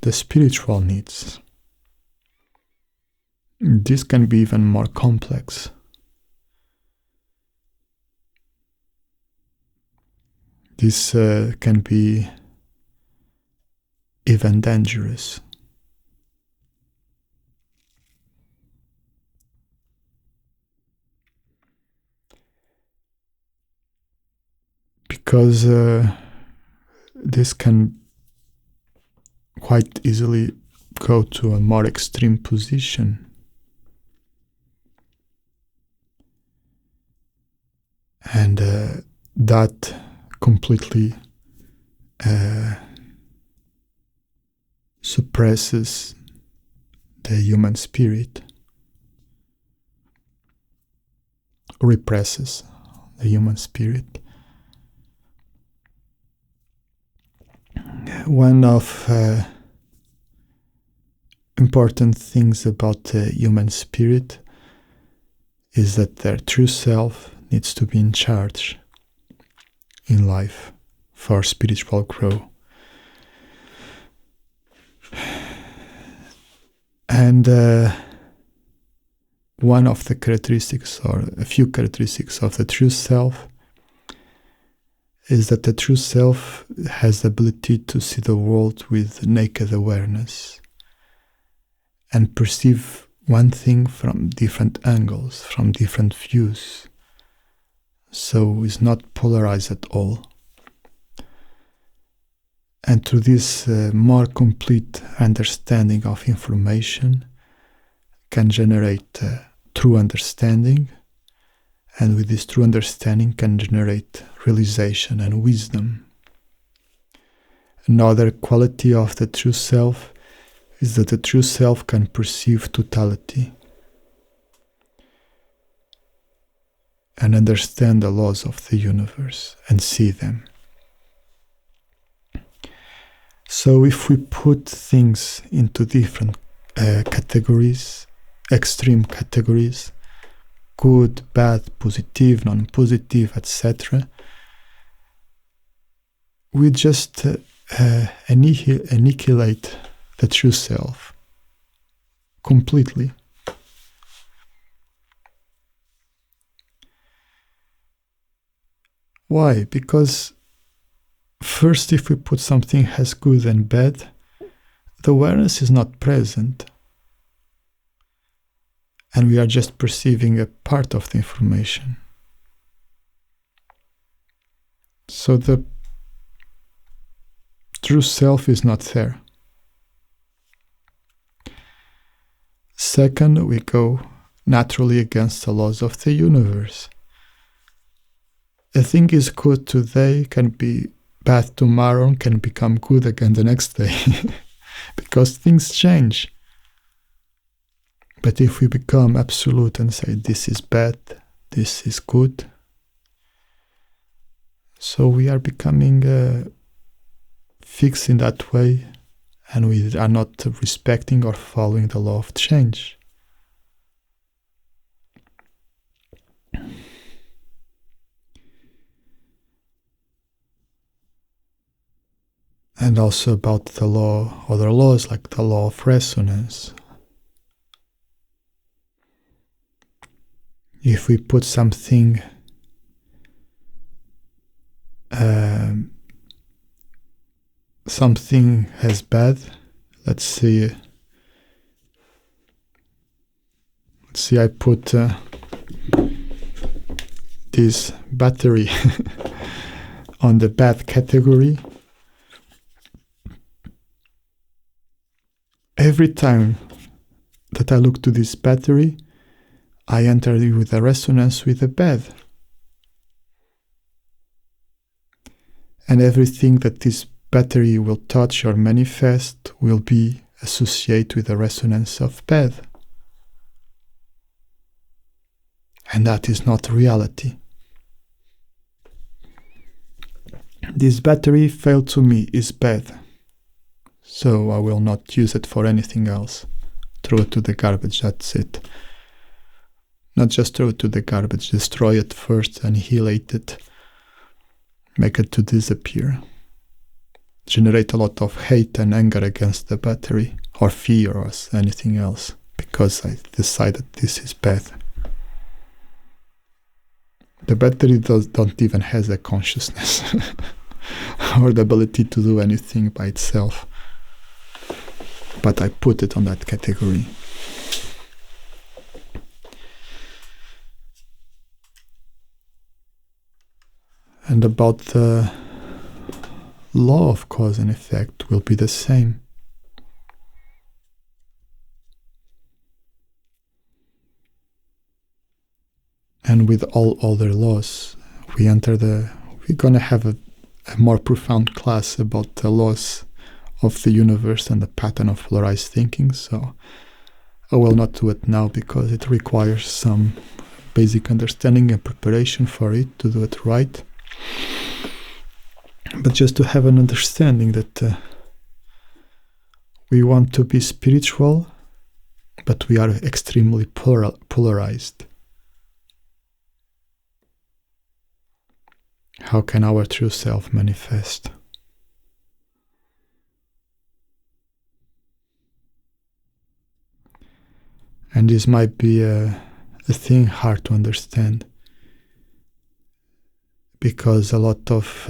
the spiritual needs? This can be even more complex. This can be even dangerous. Because this can quite easily go to a more extreme position. And that completely suppresses the human spirit, represses the human spirit. One of important things about the human spirit is that their true self needs to be in charge in life for spiritual growth. And one of the characteristics, or a few characteristics of the true self, is that the true self has the ability to see the world with naked awareness and perceive one thing from different angles, from different views. So is not polarized at all. And through this more complete understanding of information can generate true understanding And with this true understanding can generate realization and wisdom. Another quality of the true self is that the true self can perceive totality and understand the laws of the universe and see them. So if we put things into different categories, extreme categories, good, bad, positive, non-positive, etc., we just annihilate the true self completely. Why? Because first, if we put something as good and bad, the awareness is not present. And we are just perceiving a part of the information. So the true self is not there. Second, we go naturally against the laws of the universe. A thing is good today, can be bad tomorrow, and can become good again the next day. Because things change. But if we become absolute and say this is bad, this is good, so we are becoming fixed in that way, and we are not respecting or following the law of change. And also about the law, other laws like the law of resonance. If we put something as bad, let's see I put this battery on the bad category. Every time that I look to this battery, I enter with a resonance with the bad. And everything that this battery will touch or manifest will be associated with a resonance of bad. And that is not reality. This battery failed to me is bad. So I will not use it for anything else. Throw it to the garbage, that's it. Not just throw it to the garbage, destroy it first, annihilate it, make it to disappear. Generate a lot of hate and anger against the battery, or fear or anything else, because I decided this is bad. The battery don't even has a consciousness or the ability to do anything by itself. But I put it on that category. And about the law of cause and effect will be the same. And with all other laws, we're gonna have a more profound class about the laws of the universe and the pattern of polarized thinking. So I will not do it now because it requires some basic understanding and preparation for it to do it right. But just to have an understanding that we want to be spiritual, but we are extremely polarized. How can our true self manifest? And this might be a thing hard to understand, because a lot of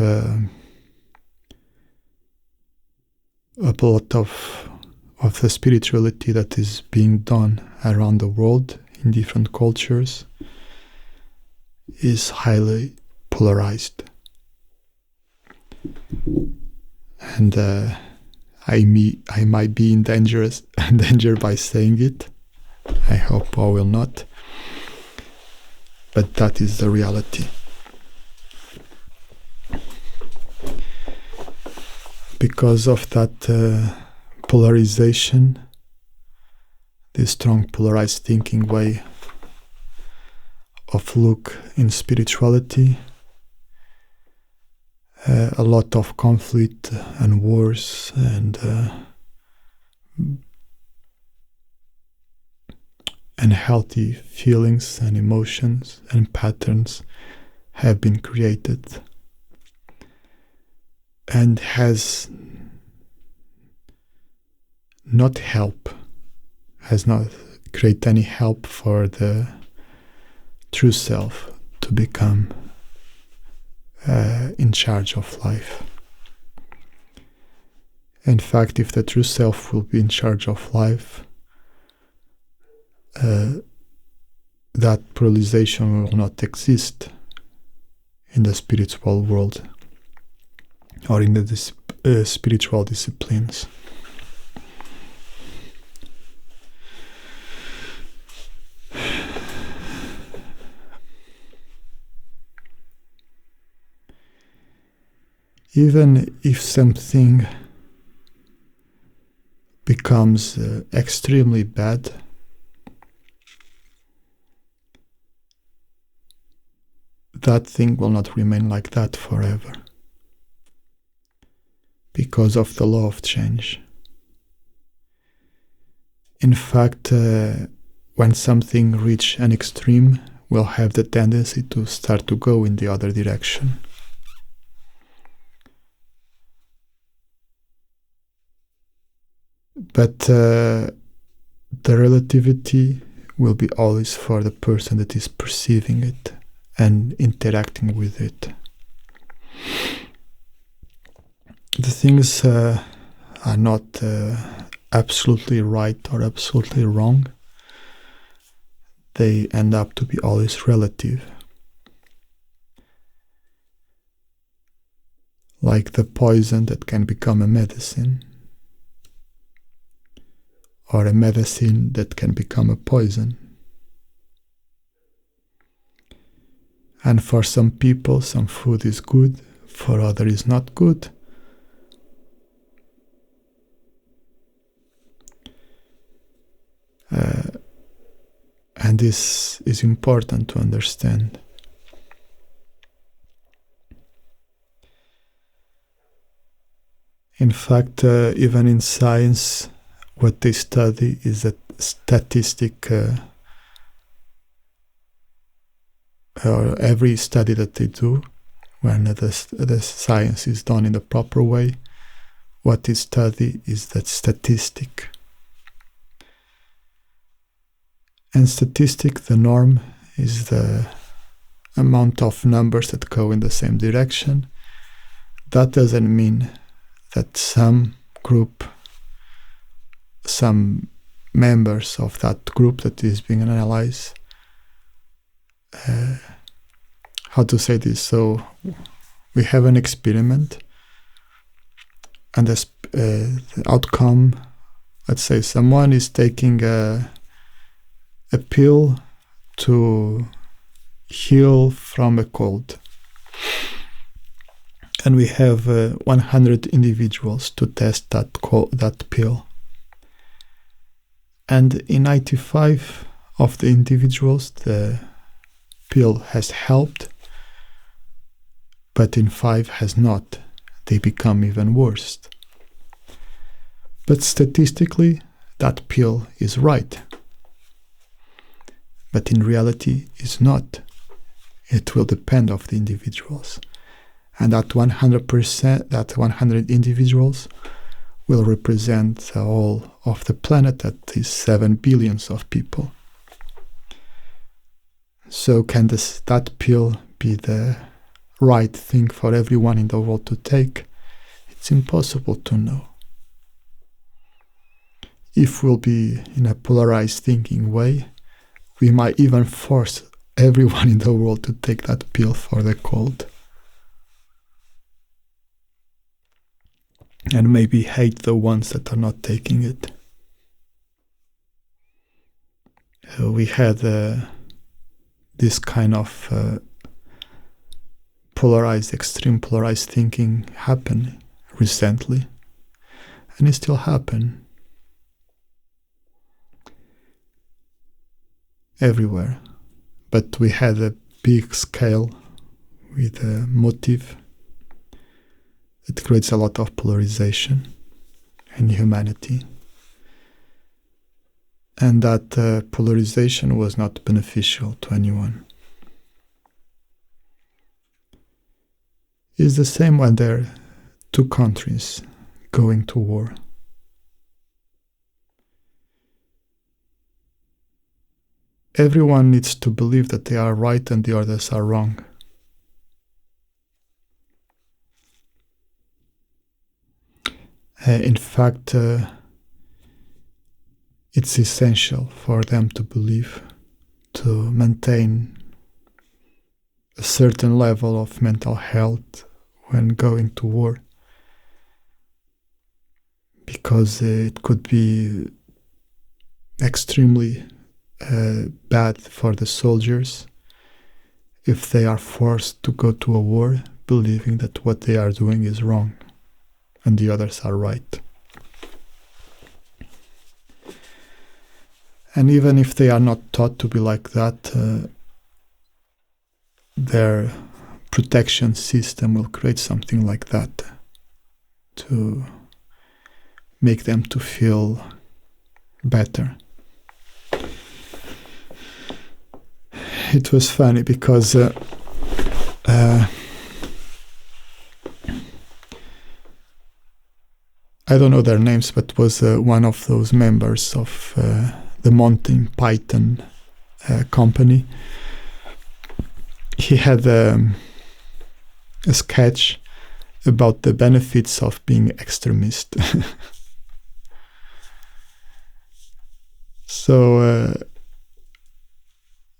the spirituality that is being done around the world in different cultures is highly polarized. And I might be in danger by saying it. I hope I will not. but that is the reality. Because of that polarization, this strong polarized thinking way of look in spirituality, a lot of conflict and wars and unhealthy feelings and emotions and patterns have been created, and has not created any help for the true self to become in charge of life. In fact, if the true self will be in charge of life, that polarization will not exist in the spiritual world or in the spiritual disciplines. Even if something becomes extremely bad, that thing will not remain like that forever, because of the law of change. In fact, when something reaches an extreme, will have the tendency to start to go in the other direction. But the relativity will be always for the person that is perceiving it and interacting with it. The things are not absolutely right or absolutely wrong. They end up to be always relative. Like the poison that can become a medicine, or a medicine that can become a poison. And for some people, some food is good, for others is not good. And this is important to understand. In fact, even in science, what they study is a statistic, or every study that they do, when the science is done in the proper way, what they study is that statistic. And statistic, the norm, is the amount of numbers that go in the same direction. That doesn't mean that some group, some members of that group that is being analyzed, how to say this? So we have an experiment, and the outcome, let's say someone is taking a pill to heal from a cold, and we have 100 individuals to test that pill, and in 95 of the individuals the pill has helped, but in 5 has not. They become even worse. But statistically, that pill is right. But in reality, it's not. It will depend on the individuals. And that 100%, that 100 individuals will represent the whole of the planet, that is 7 billion of people. So can that pill be the right thing for everyone in the world to take? It's impossible to know. If we'll be in a polarized thinking way, we might even force everyone in the world to take that pill for the cold. And maybe hate the ones that are not taking it. We had this kind of extreme polarized thinking happen recently, and it still happen everywhere. But we had a big scale with a motive that creates a lot of polarization in humanity. And that polarization was not beneficial to anyone. It's the same when there are two countries going to war. Everyone needs to believe that they are right and the others are wrong. In fact, it's essential for them to believe, to maintain a certain level of mental health when going to war, because it could be extremely bad for the soldiers if they are forced to go to a war believing that what they are doing is wrong and the others are right. And even if they are not taught to be like that, their protection system will create something like that to make them to feel better. It was funny because I don't know their names, but was one of those members of the Monty Python company. He had a sketch about the benefits of being extremist. So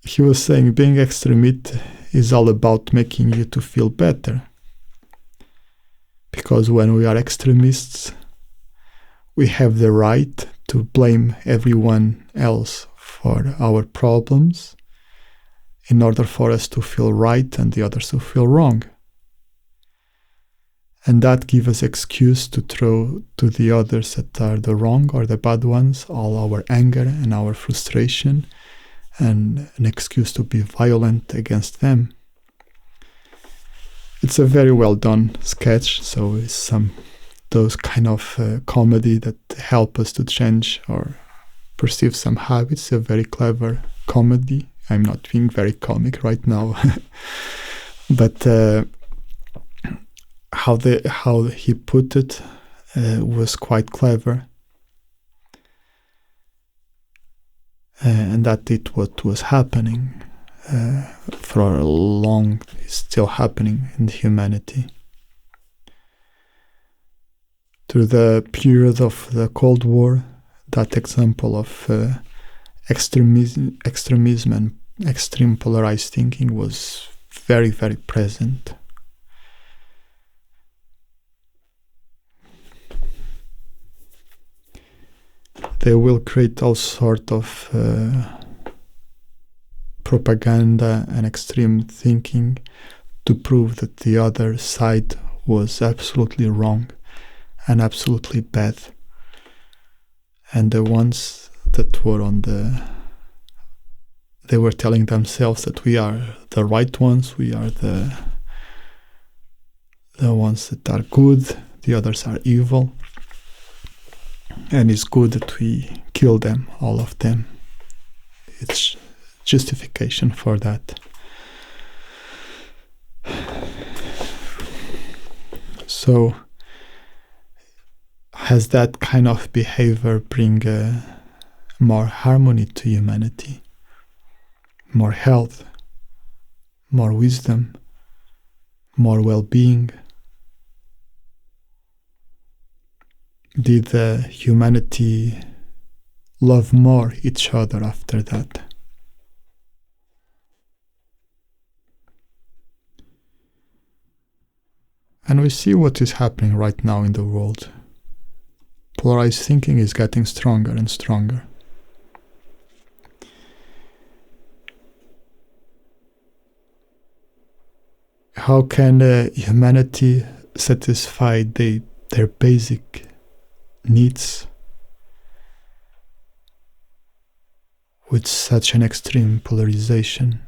he was saying being extremist is all about making you to feel better. Because when we are extremists, we have the right to blame everyone else for our problems in order for us to feel right and the others to feel wrong. And that gives us excuse to throw to the others that are the wrong or the bad ones all our anger and our frustration, and an excuse to be violent against them. It's a very well done sketch, so it's some those kind of comedy that help us to change or perceive some habits. A very clever comedy. I'm not being very comic right now, but how he put it was quite clever, and that it what was happening for a long is still happening in humanity. Through the period of the Cold War, that example of extremism and extreme polarized thinking was very, very present. They will create all sort of propaganda and extreme thinking to prove that the other side was absolutely wrong and absolutely bad. And the ones that were they were telling themselves that we are the right ones, we are the ones that are good, the others are evil, and it's good that we kill them, all of them. It's justification for that. So has that kind of behavior bring more harmony to humanity, more health, more wisdom, more well-being? Did humanity love more each other after that? And we see what is happening right now in the world. Polarized thinking is getting stronger and stronger. how can humanity satisfy their basic needs with such an extreme polarization?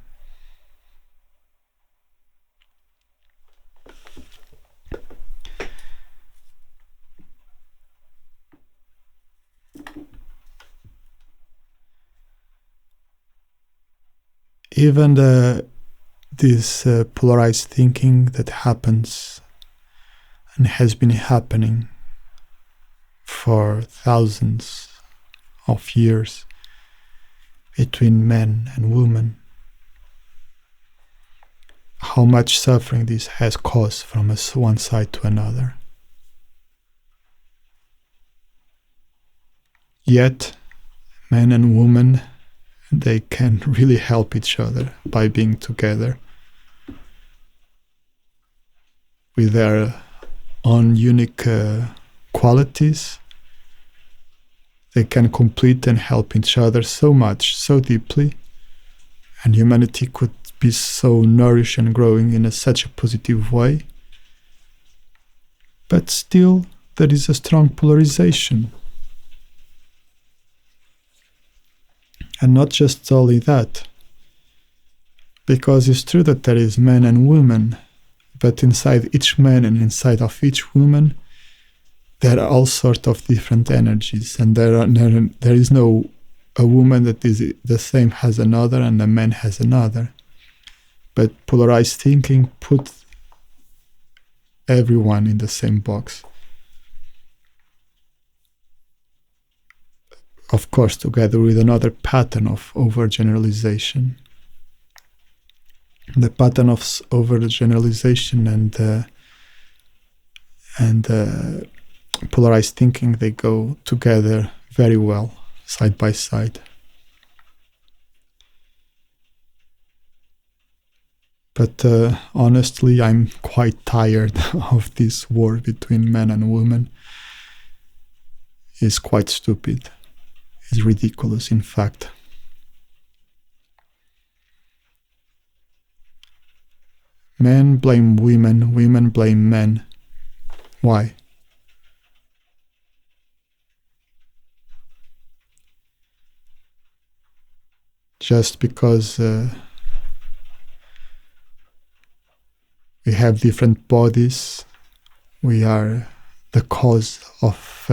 Even this polarized thinking that happens and has been happening for thousands of years between men and women, how much suffering this has caused from one side to another. Yet, men and women, they can really help each other by being together with their own unique qualities. They can complete and help each other so much, so deeply, and humanity could be so nourished and growing in such a positive way. But still, there is a strong polarization. And not just only that, because it's true that there is men and women, but inside each man and inside of each woman, there are all sorts of different energies, and there is no a woman that is the same as another and a man has another. But polarized thinking puts everyone in the same box. Of course, together with another pattern of overgeneralization. The pattern of overgeneralization and polarized thinking, they go together very well, side by side. But honestly, I'm quite tired of this war between men and women. It's quite stupid. It's ridiculous, in fact. Men blame women, women blame men. Why? Just because we have different bodies, we are the cause of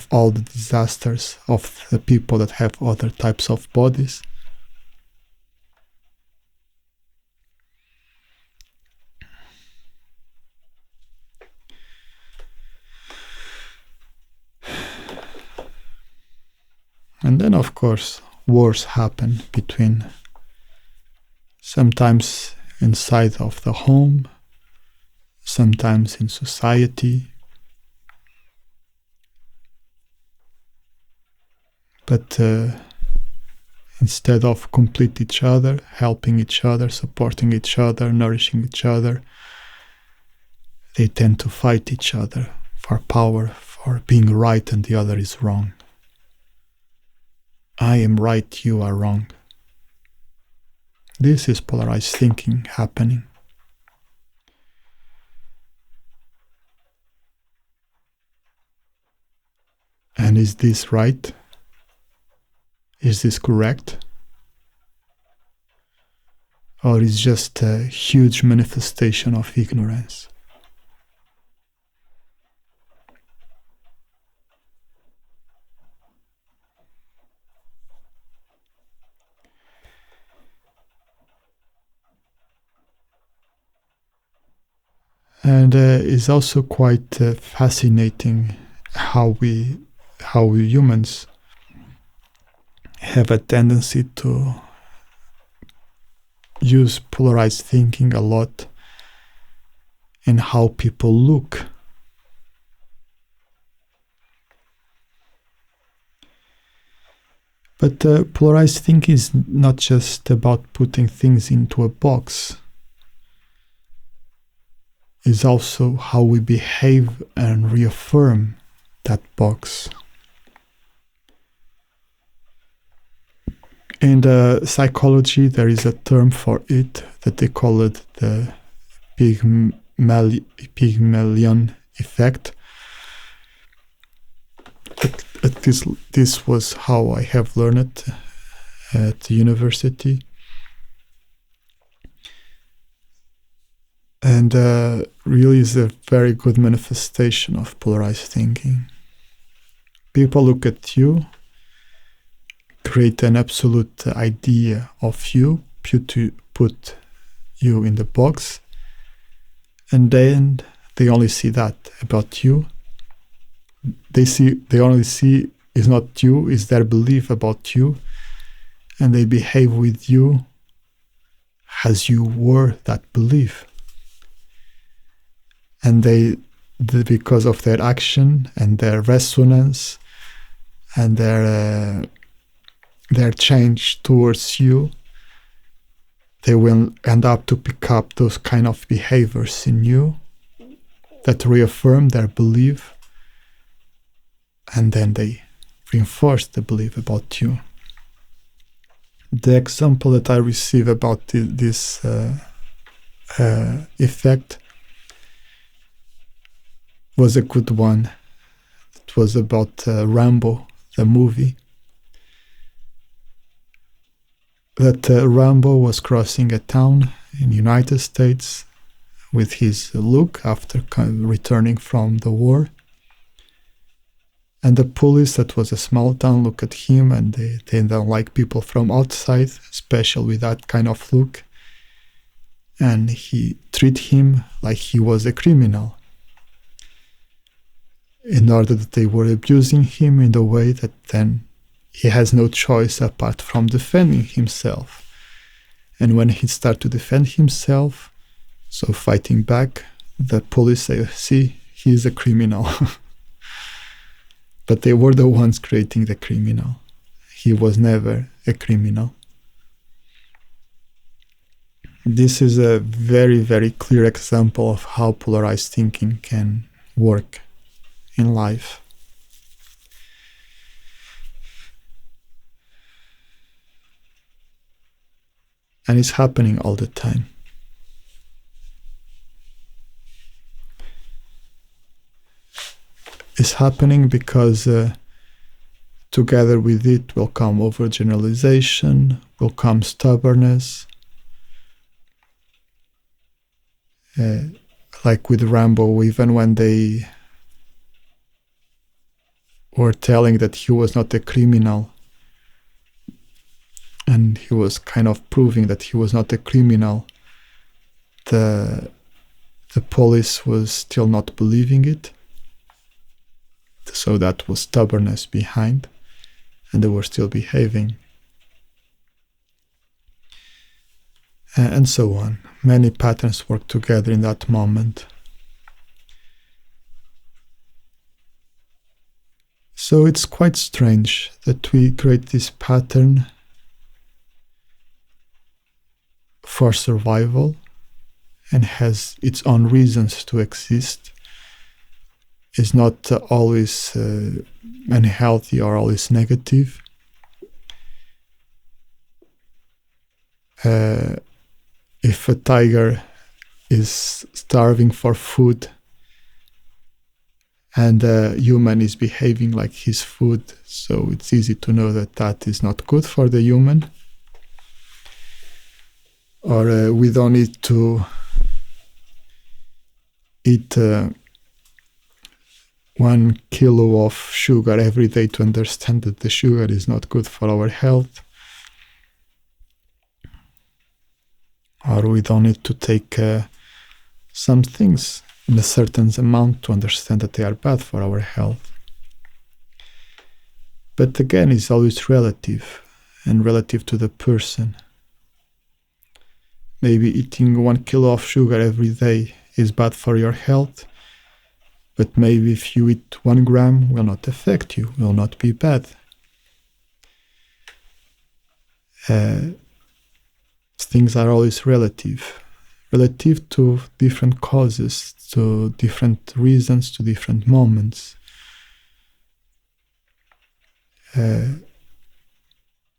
all the disasters of the people that have other types of bodies. And then, of course, wars happen between, sometimes inside of the home, sometimes in society. But instead of complete each other, helping each other, supporting each other, nourishing each other, they tend to fight each other for power, for being right and the other is wrong. I am right, you are wrong. This is polarized thinking happening. And is this right? Is this correct? Or is just a huge manifestation of ignorance? And it's also quite fascinating how we humans have a tendency to use polarized thinking a lot in how people look. But polarized thinking is not just about putting things into a box. It's also how we behave and reaffirm that box. In the psychology, there is a term for it that they call it the Pygmalion effect. This was how I have learned it at the university. And really is a very good manifestation of polarized thinking. People look at you, create an absolute idea of you, put you in the box, and then they only see that about you. They only see is not you, is their belief about you, and they behave with you as you were that belief. And because of their action and their resonance and their change towards you, they will end up to pick up those kind of behaviors in you that reaffirm their belief, and then they reinforce the belief about you. The example that I receive about this effect was a good one. It was about Rambo, the movie. That Rambo was crossing a town in the United States with his Luke after returning from the war. And the police, that was a small town, look at him and they don't like people from outside, especially with that kind of look. And he treat him like he was a criminal, in order that they were abusing him in the way that then he has no choice apart from defending himself. And when he started to defend himself, so fighting back, the police say, see, he is a criminal. But they were the ones creating the criminal. He was never a criminal. This is a very, very clear example of how polarized thinking can work in life. And it's happening all the time. It's happening because together with it will come overgeneralization, will come stubbornness. Like with Rambo, even when they were telling that he was not a criminal, and he was kind of proving that he was not a criminal, the police was still not believing it. So that was stubbornness behind, and they were still behaving. And so on. Many patterns work together in that moment. So it's quite strange that we create this pattern for survival and has its own reasons to exist. Is not always unhealthy or always negative. If a tiger is starving for food and a human is behaving like his food, so it's easy to know that that is not good for the human. Or we don't need to eat 1 kilo of sugar every day to understand that the sugar is not good for our health. Or we don't need to take some things in a certain amount to understand that they are bad for our health. But again, it's always relative, and relative to the person. Maybe eating 1 kilo of sugar every day is bad for your health, but maybe if you eat 1 gram, will not affect you, will not be bad. Things are always relative to different causes, to different reasons, to different moments.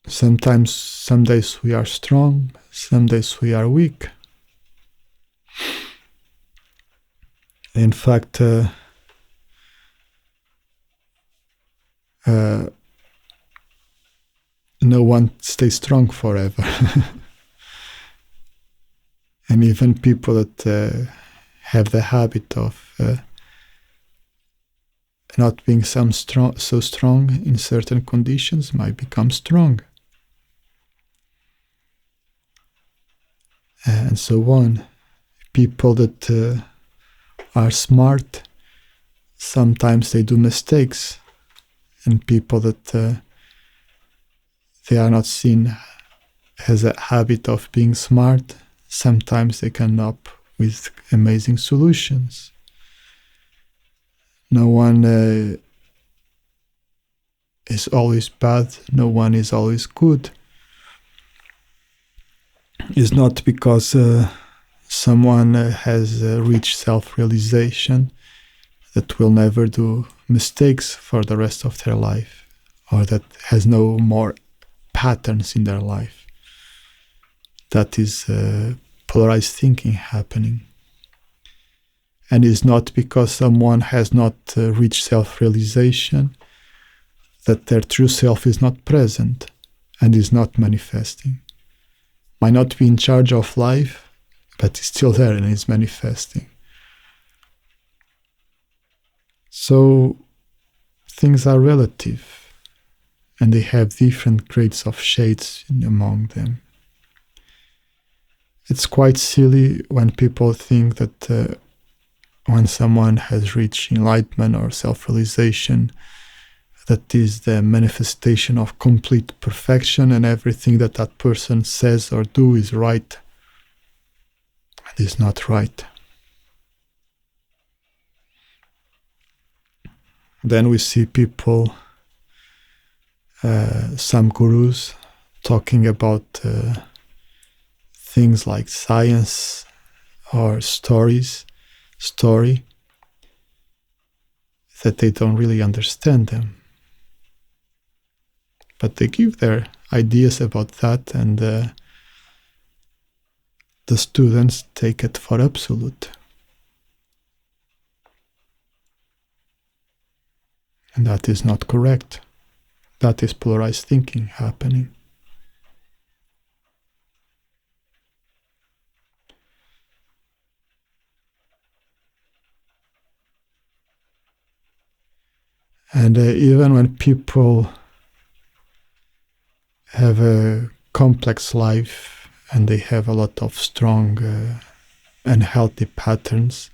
Sometimes, some days we are strong, some days we are weak. In fact, no one stays strong forever. And even people that have the habit of not being so strong in certain conditions might become strong. And so on. People that are smart, sometimes they do mistakes. And people that they are not seen as a habit of being smart, sometimes they come up with amazing solutions. No one is always bad, no one is always good. It's not because someone has reached self-realization that will never do mistakes for the rest of their life, or that has no more patterns in their life. That is polarized thinking happening. And it's not because someone has not reached self-realization that their true self is not present and is not manifesting. Might not be in charge of life, but is still there and is manifesting. So things are relative, and they have different grades of shades among them. It's quite silly when people think that when someone has reached enlightenment or self-realization, that is the manifestation of complete perfection and everything that that person says or do is right. It is not right. Then we see people, some gurus, talking about things like science or story, that they don't really understand them. But they give their ideas about that, and the students take it for absolute. And that is not correct. That is polarized thinking happening. And even when people have a complex life and they have a lot of strong and healthy patterns,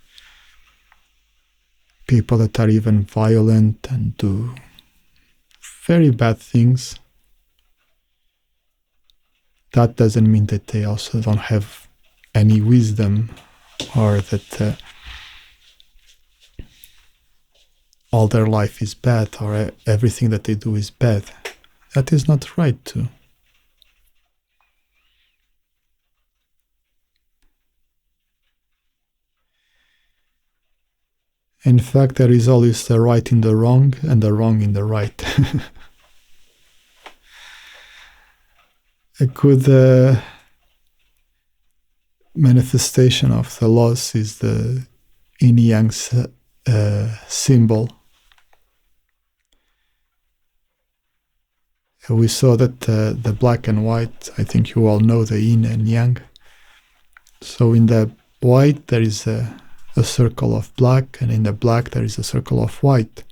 people that are even violent and do very bad things, that doesn't mean that they also don't have any wisdom, or that all their life is bad, or everything that they do is bad. That is not right too. In fact, there is always the right in the wrong and the wrong in the right. A good manifestation of the laws is the yin-yang symbol. We saw that the black and white, I think you all know the yin and yang. So in the white there is a circle of black, and in the black there is a circle of white.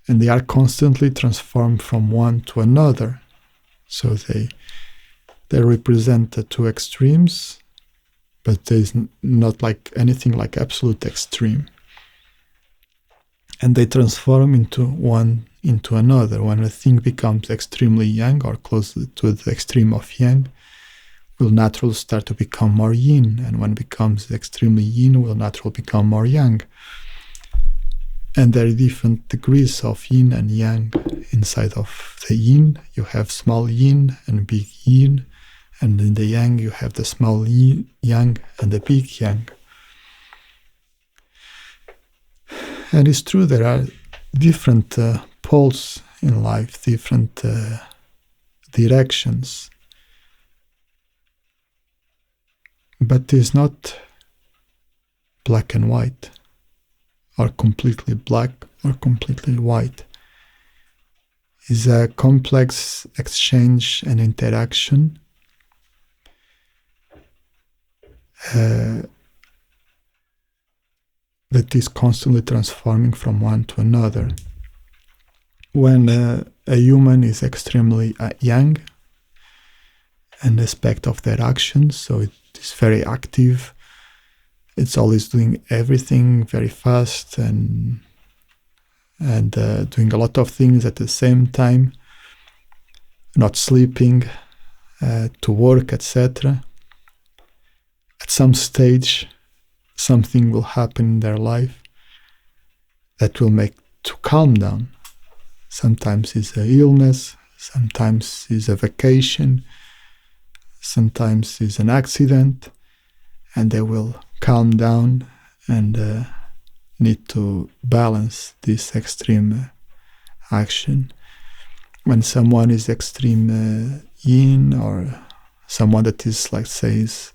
And they are constantly transformed from one to another. So they represent the two extremes, but there is not like anything like absolute extreme. And they transform into one into another. When a thing becomes extremely yang or close to the extreme of yang, will naturally start to become more yin, and when it becomes extremely yin, will naturally become more yang. And there are different degrees of yin and yang. Inside of the yin, you have small yin and big yin, and in the yang, you have the small yin, yang and the big yang. And it's true, there are different poles in life, different directions. But it's not black and white, or completely black or completely white. It's a complex exchange and interaction that is constantly transforming from one to another. When a human is extremely young, an aspect of their actions, so it is very active, it's always doing everything very fast and doing a lot of things at the same time, not sleeping, to work, etc. At some stage, something will happen in their life that will make to calm down. Sometimes it's an illness, sometimes it's a vacation, sometimes it's an accident, and they will calm down and need to balance this extreme action. When someone is extreme yin, or someone that is, like, says,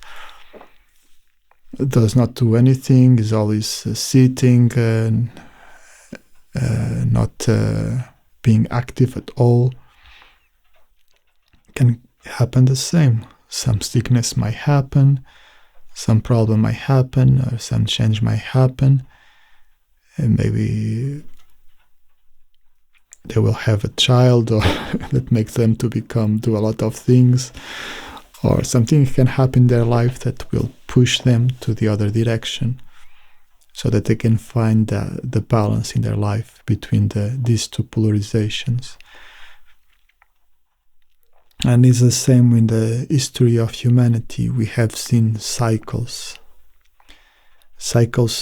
does not do anything, is always sitting, not being active at all, can happen the same. Some sickness might happen, some problem might happen, or some change might happen, and maybe they will have a child, or that makes them to do a lot of things, or something can happen in their life that will push them to the other direction, so that they can find the balance in their life between these two polarizations. And it's the same in the history of humanity. We have seen cycles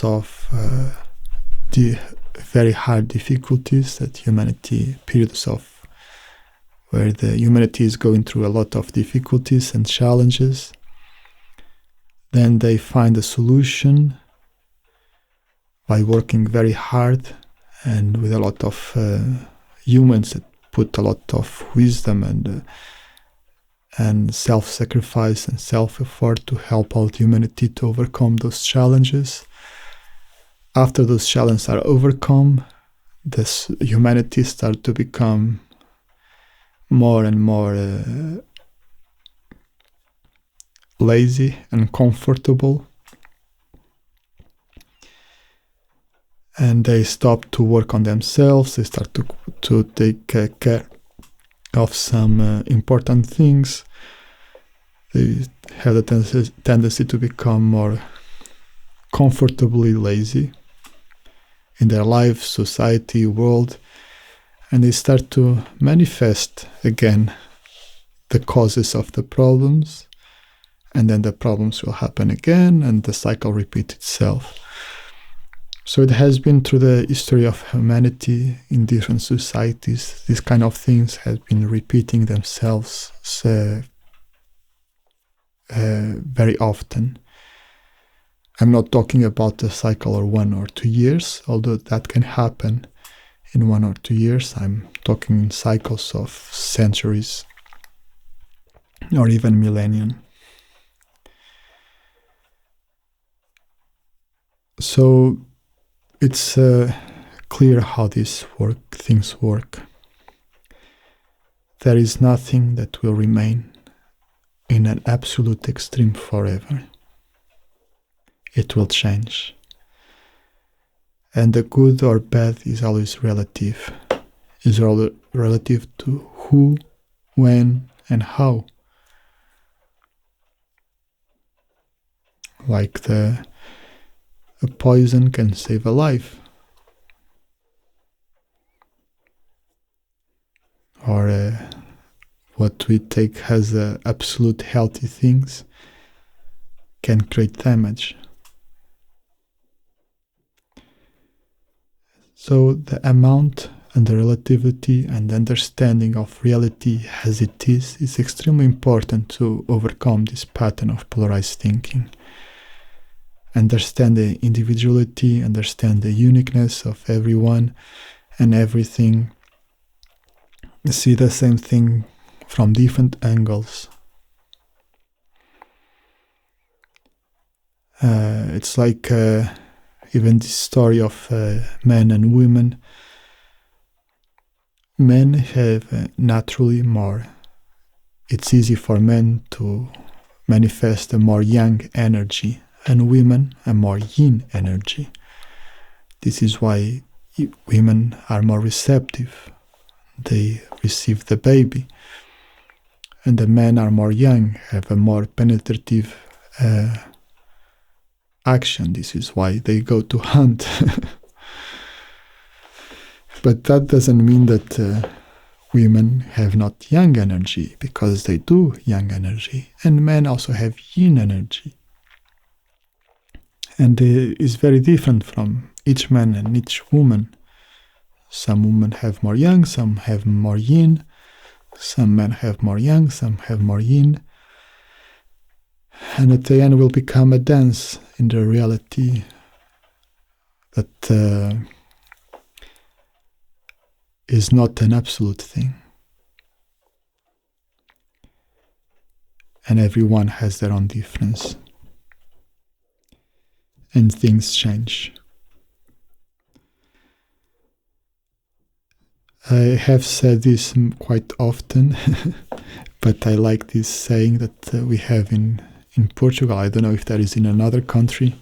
of the very hard difficulties that humanity, periods of where the humanity is going through a lot of difficulties and challenges. Then they find a solution by working very hard and with a lot of humans that put a lot of wisdom and self-sacrifice and self-effort to help out humanity to overcome those challenges. After those challenges are overcome, this humanity starts to become more and more lazy and comfortable, and they stop to work on themselves. They start to take care of some important things. They have the tendency to become more comfortably lazy in their life, society, world, and they start to manifest again the causes of the problems, and then the problems will happen again, and the cycle repeats itself. So it has been through the history of humanity in different societies. These kind of things have been repeating themselves very often. I'm not talking about a cycle of 1 or 2 years, although that can happen in 1 or 2 years. I'm talking in cycles of centuries or even millennium. So it's clear how things work. There is nothing that will remain in an absolute extreme forever. It will change. And the good or bad is always relative. Is relative to who, when, and how. Like a poison can save a life. Or what we take as absolute healthy things can create damage. So the amount and the relativity and understanding of reality as it is extremely important to overcome this pattern of polarized thinking. Understand the individuality, understand the uniqueness of everyone and everything. See the same thing from different angles. It's like even this story of men and women. Men have naturally more. It's easy for men to manifest a more yang energy, and women a more yin energy. This is why women are more receptive. They receive the baby. And the men are more yang, have a more penetrative action. This is why they go to hunt. But that doesn't mean that women have not yang energy, because they do yang energy. And men also have yin energy. And it is very different from each man and each woman. Some women have more yang, some have more yin. Some men have more yang, some have more yin. And at the end will become a dance in the reality that is not an absolute thing. And everyone has their own difference. And things change. I have said this quite often, but I like this saying that we have in Portugal. I don't know if that is in another country.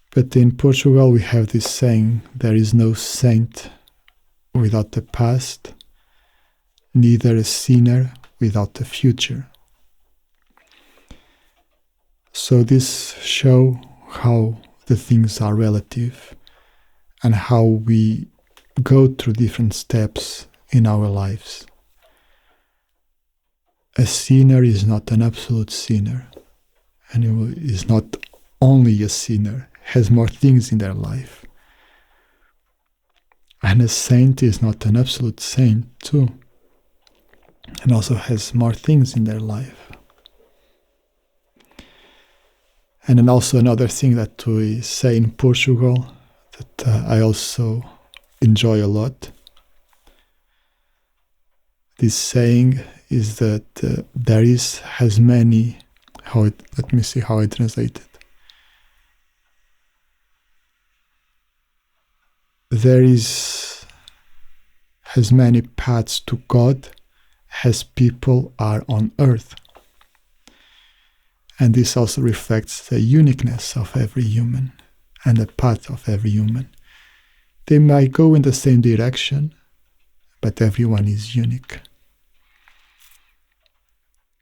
But in Portugal we have this saying, there is no saint without a past, neither a sinner without a future. So this shows how the things are relative and how we go through different steps in our lives. A sinner is not an absolute sinner, and is not only a sinner, has more things in their life. And a saint is not an absolute saint too, and also has more things in their life. And then also another thing that we say in Portugal that I also enjoy a lot. This saying is that there is as many, let me see how I translate it. There is as many paths to God as people are on earth. And this also reflects the uniqueness of every human and the path of every human. They might go in the same direction, but everyone is unique.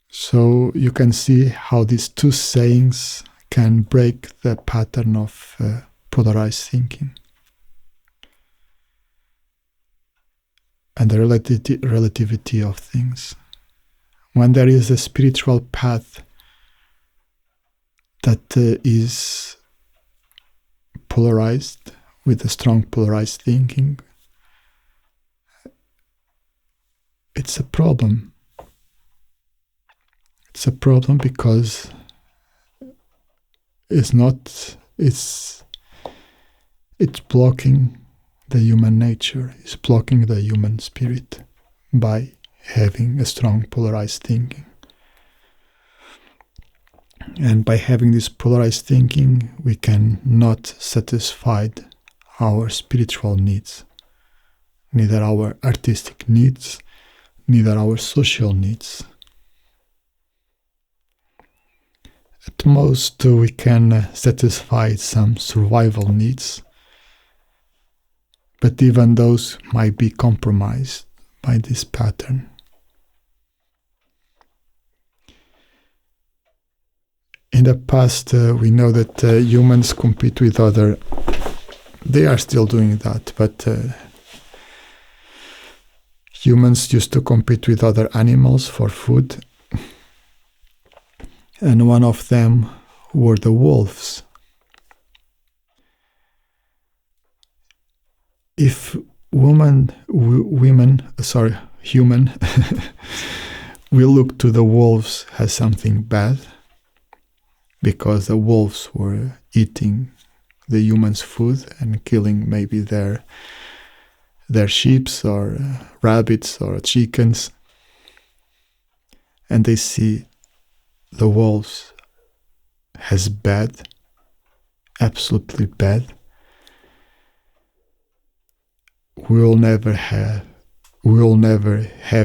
So you can see how these two sayings can break the pattern of polarized thinking. And the relativity of things. When there is a spiritual path that is polarized, with a strong polarized thinking, it's a problem. It's a problem because it's blocking the human nature, it's blocking the human spirit by having a strong polarized thinking. And by having this polarized thinking, we can not satisfy our spiritual needs, neither our artistic needs, neither our social needs. At most, we can satisfy some survival needs, but even those might be compromised by this pattern. In the past, we know that humans compete with other. They are still doing that, but humans used to compete with other animals for food. And one of them were the wolves. If human we look to the wolves as something bad, because the wolves were eating the humans' food and killing maybe their sheep or rabbits or chickens. and they see the world as bad, absolutely bad, we'll never have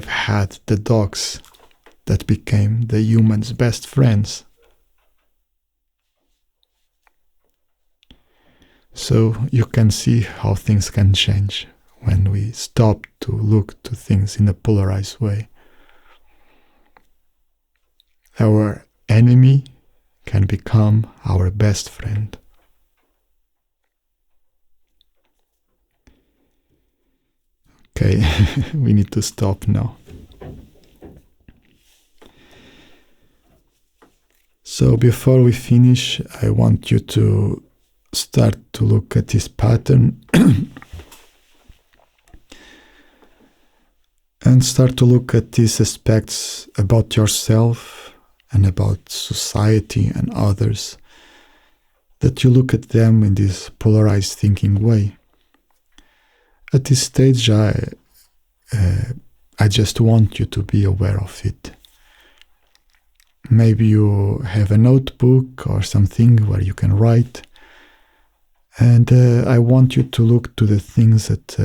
had the dogs that became the humans' best friends. So you can see how things can change when we stop to look to things in a polarized way. Our enemy can become our best friend. Okay, we need to stop now. So before we finish, I want you to start to look at this pattern and start to look at these aspects about yourself and about society and others, that you look at them in this polarized thinking way. At this stage, I just want you to be aware of it. Maybe you have a notebook or something where you can write, and I want you to look to the things that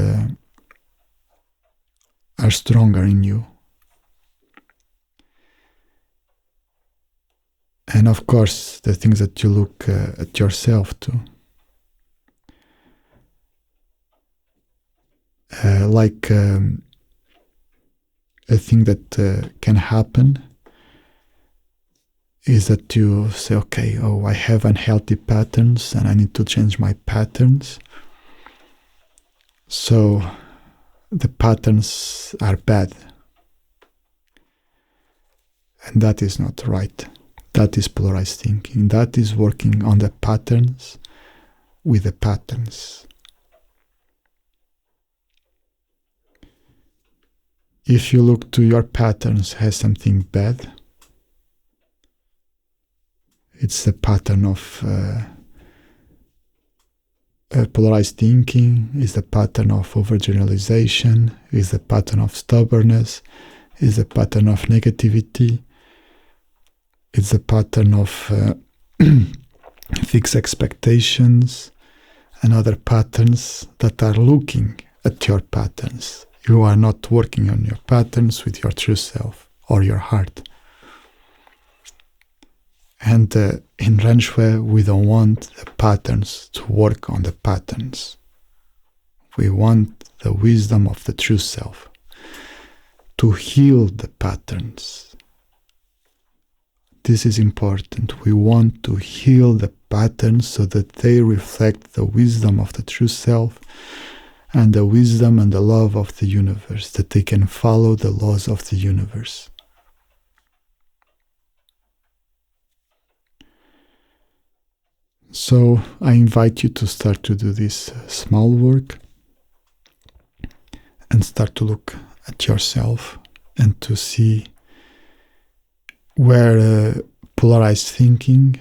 are stronger in you. And of course, the things that you look at yourself too. Like a thing that can happen is that you say, okay, I have unhealthy patterns and I need to change my patterns. So the patterns are bad. And that is not right. That is polarized thinking. That is working on the patterns with the patterns. If you look to your patterns as something bad, it's the pattern of polarized thinking, is the pattern of overgeneralization, is the pattern of stubbornness, is the pattern of negativity, it's the pattern of fixed expectations and other patterns that are looking at your patterns. You are not working on your patterns with your true self or your heart. And in Ranchway, we don't want the patterns to work on the patterns. We want the wisdom of the true self to heal the patterns. This is important. We want to heal the patterns so that they reflect the wisdom of the true self and the wisdom and the love of the universe, that they can follow the laws of the universe. So I invite you to start to do this small work and start to look at yourself and to see where polarized thinking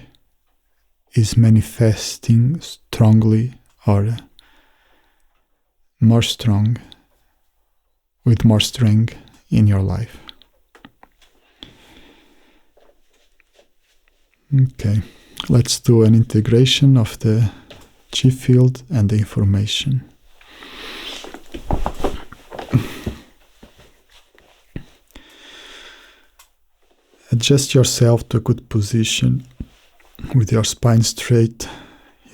is manifesting strongly or more strong, with more strength in your life. Okay, let's do an integration of the chi field and the information. Adjust yourself to a good position with your spine straight,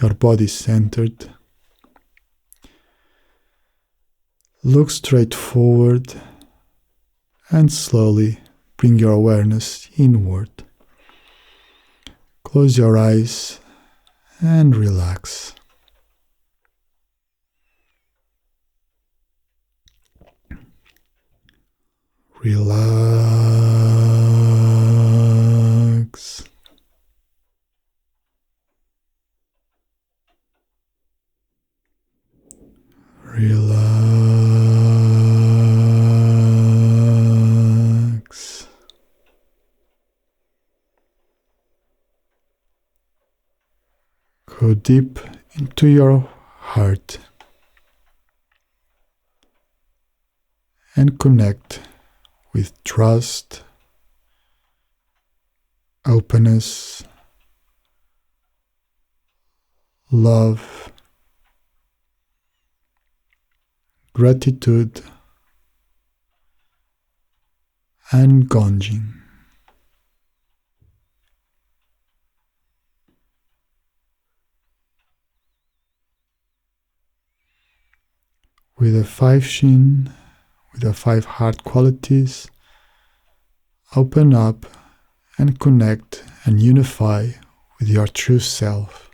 your body centered. Look straight forward and slowly bring your awareness inward. Close your eyes and relax. Relax. Relax. Go deep into your heart and connect with trust openness, love, gratitude, and Gonjin. With the 5 Shin, with the 5 heart qualities, open up and connect and unify with your true self.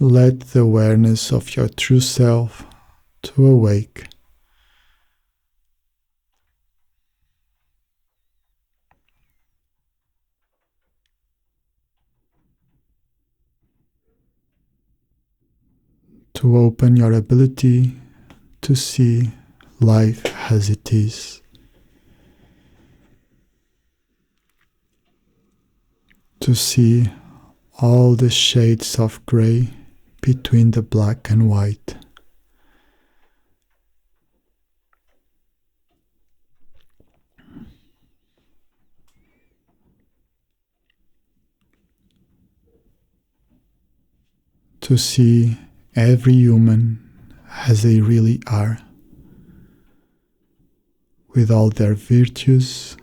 Let the awareness of your true self to awake. To open your ability to see life as it is. To see all the shades of gray between the black and white. To see every human as they really are, with all their virtues,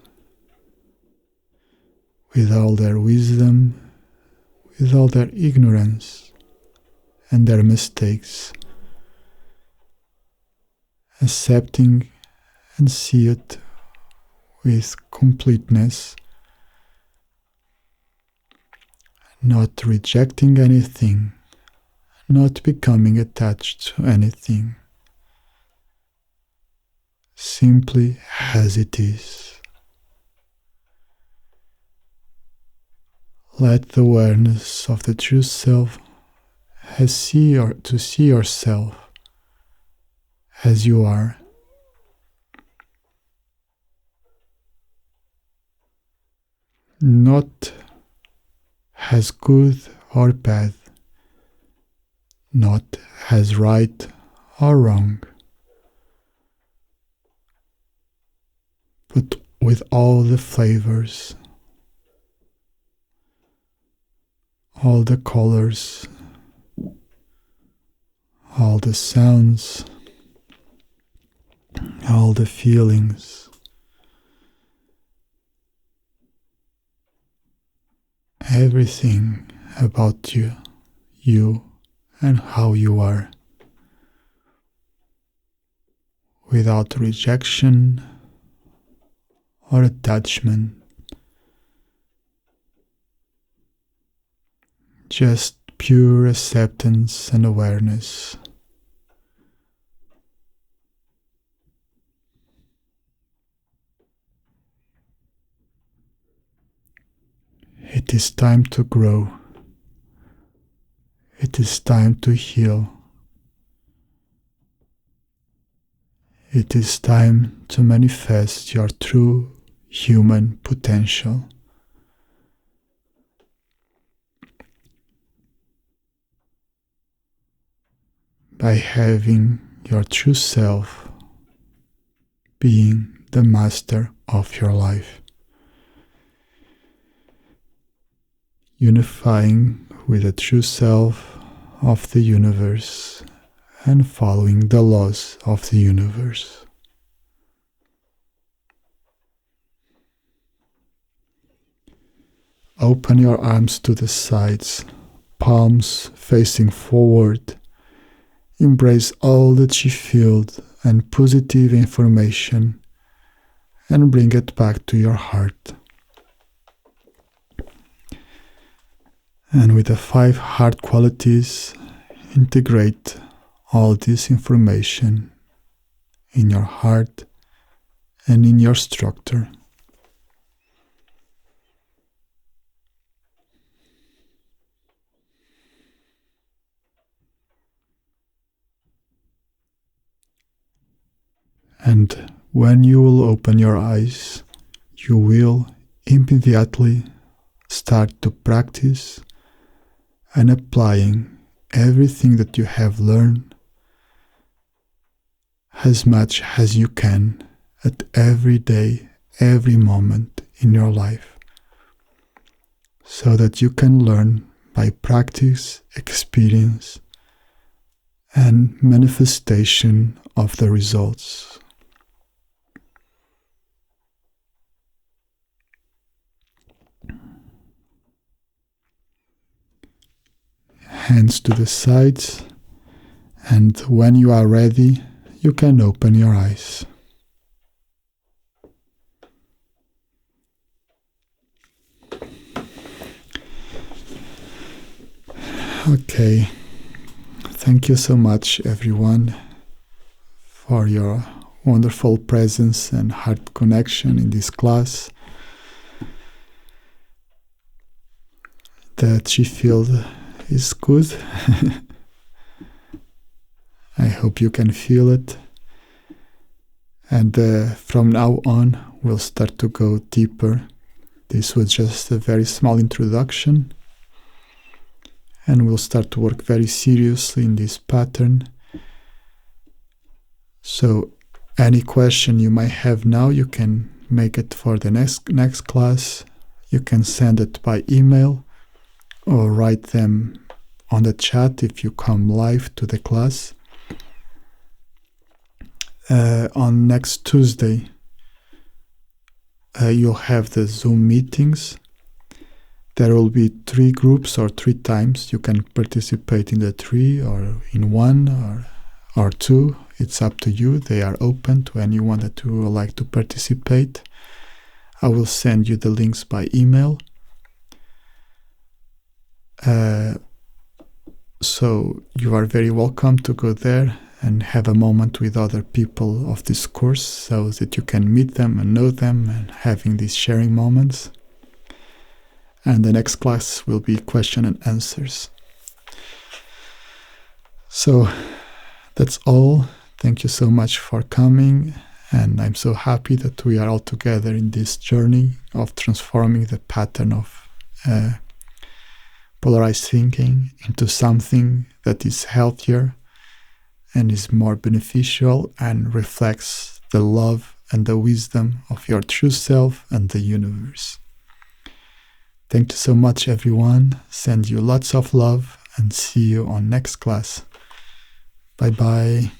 with all their wisdom, with all their ignorance and their mistakes, accepting and see it with completeness, not rejecting anything, not becoming attached to anything, simply as it is. Let the awareness of the true self to see yourself as you are. Not as good or bad, not as right or wrong, but with all the flavors, all the colors, all the sounds, all the feelings, everything about you and how you are, without rejection or attachment, just pure acceptance and awareness. It is time to grow. It is time to heal. It is time to manifest your true human potential. By having your true self being the master of your life. Unifying with the true self of the universe and following the laws of the universe. Open your arms to the sides, palms facing forward. Embrace all the chi field and positive information and bring it back to your heart. And with the 5 heart qualities, integrate all this information in your heart and in your structure. And when you will open your eyes, you will immediately start to practice and applying everything that you have learned as much as you can at every day, every moment in your life, so that you can learn by practice, experience, and manifestation of the results. Hands to the sides, and when you are ready, you can open your eyes. Okay, thank you so much, everyone, for your wonderful presence and heart connection in this class. The chi field is good. I hope you can feel it. And from now on, we'll start to go deeper. This was just a very small introduction. And we'll start to work very seriously in this pattern. So any question you might have now, you can make it for the next class. You can send it by email or write them on the chat if you come live to the class. On next Tuesday, you'll have the Zoom meetings. There will be 3 groups or 3 times. You can participate in the 3 or in 1 or 2. It's up to you. They are open to anyone that would like to participate. I will send you the links by email. So you are very welcome to go there and have a moment with other people of this course so that you can meet them and know them and having these sharing moments. And the next class will be question and answers. So that's all. Thank you so much for coming. And I'm so happy that we are all together in this journey of transforming the pattern of polarized thinking into something that is healthier and is more beneficial and reflects the love and the wisdom of your true self and the universe. Thank you so much, everyone. Send you lots of love and see you on next class. Bye-bye.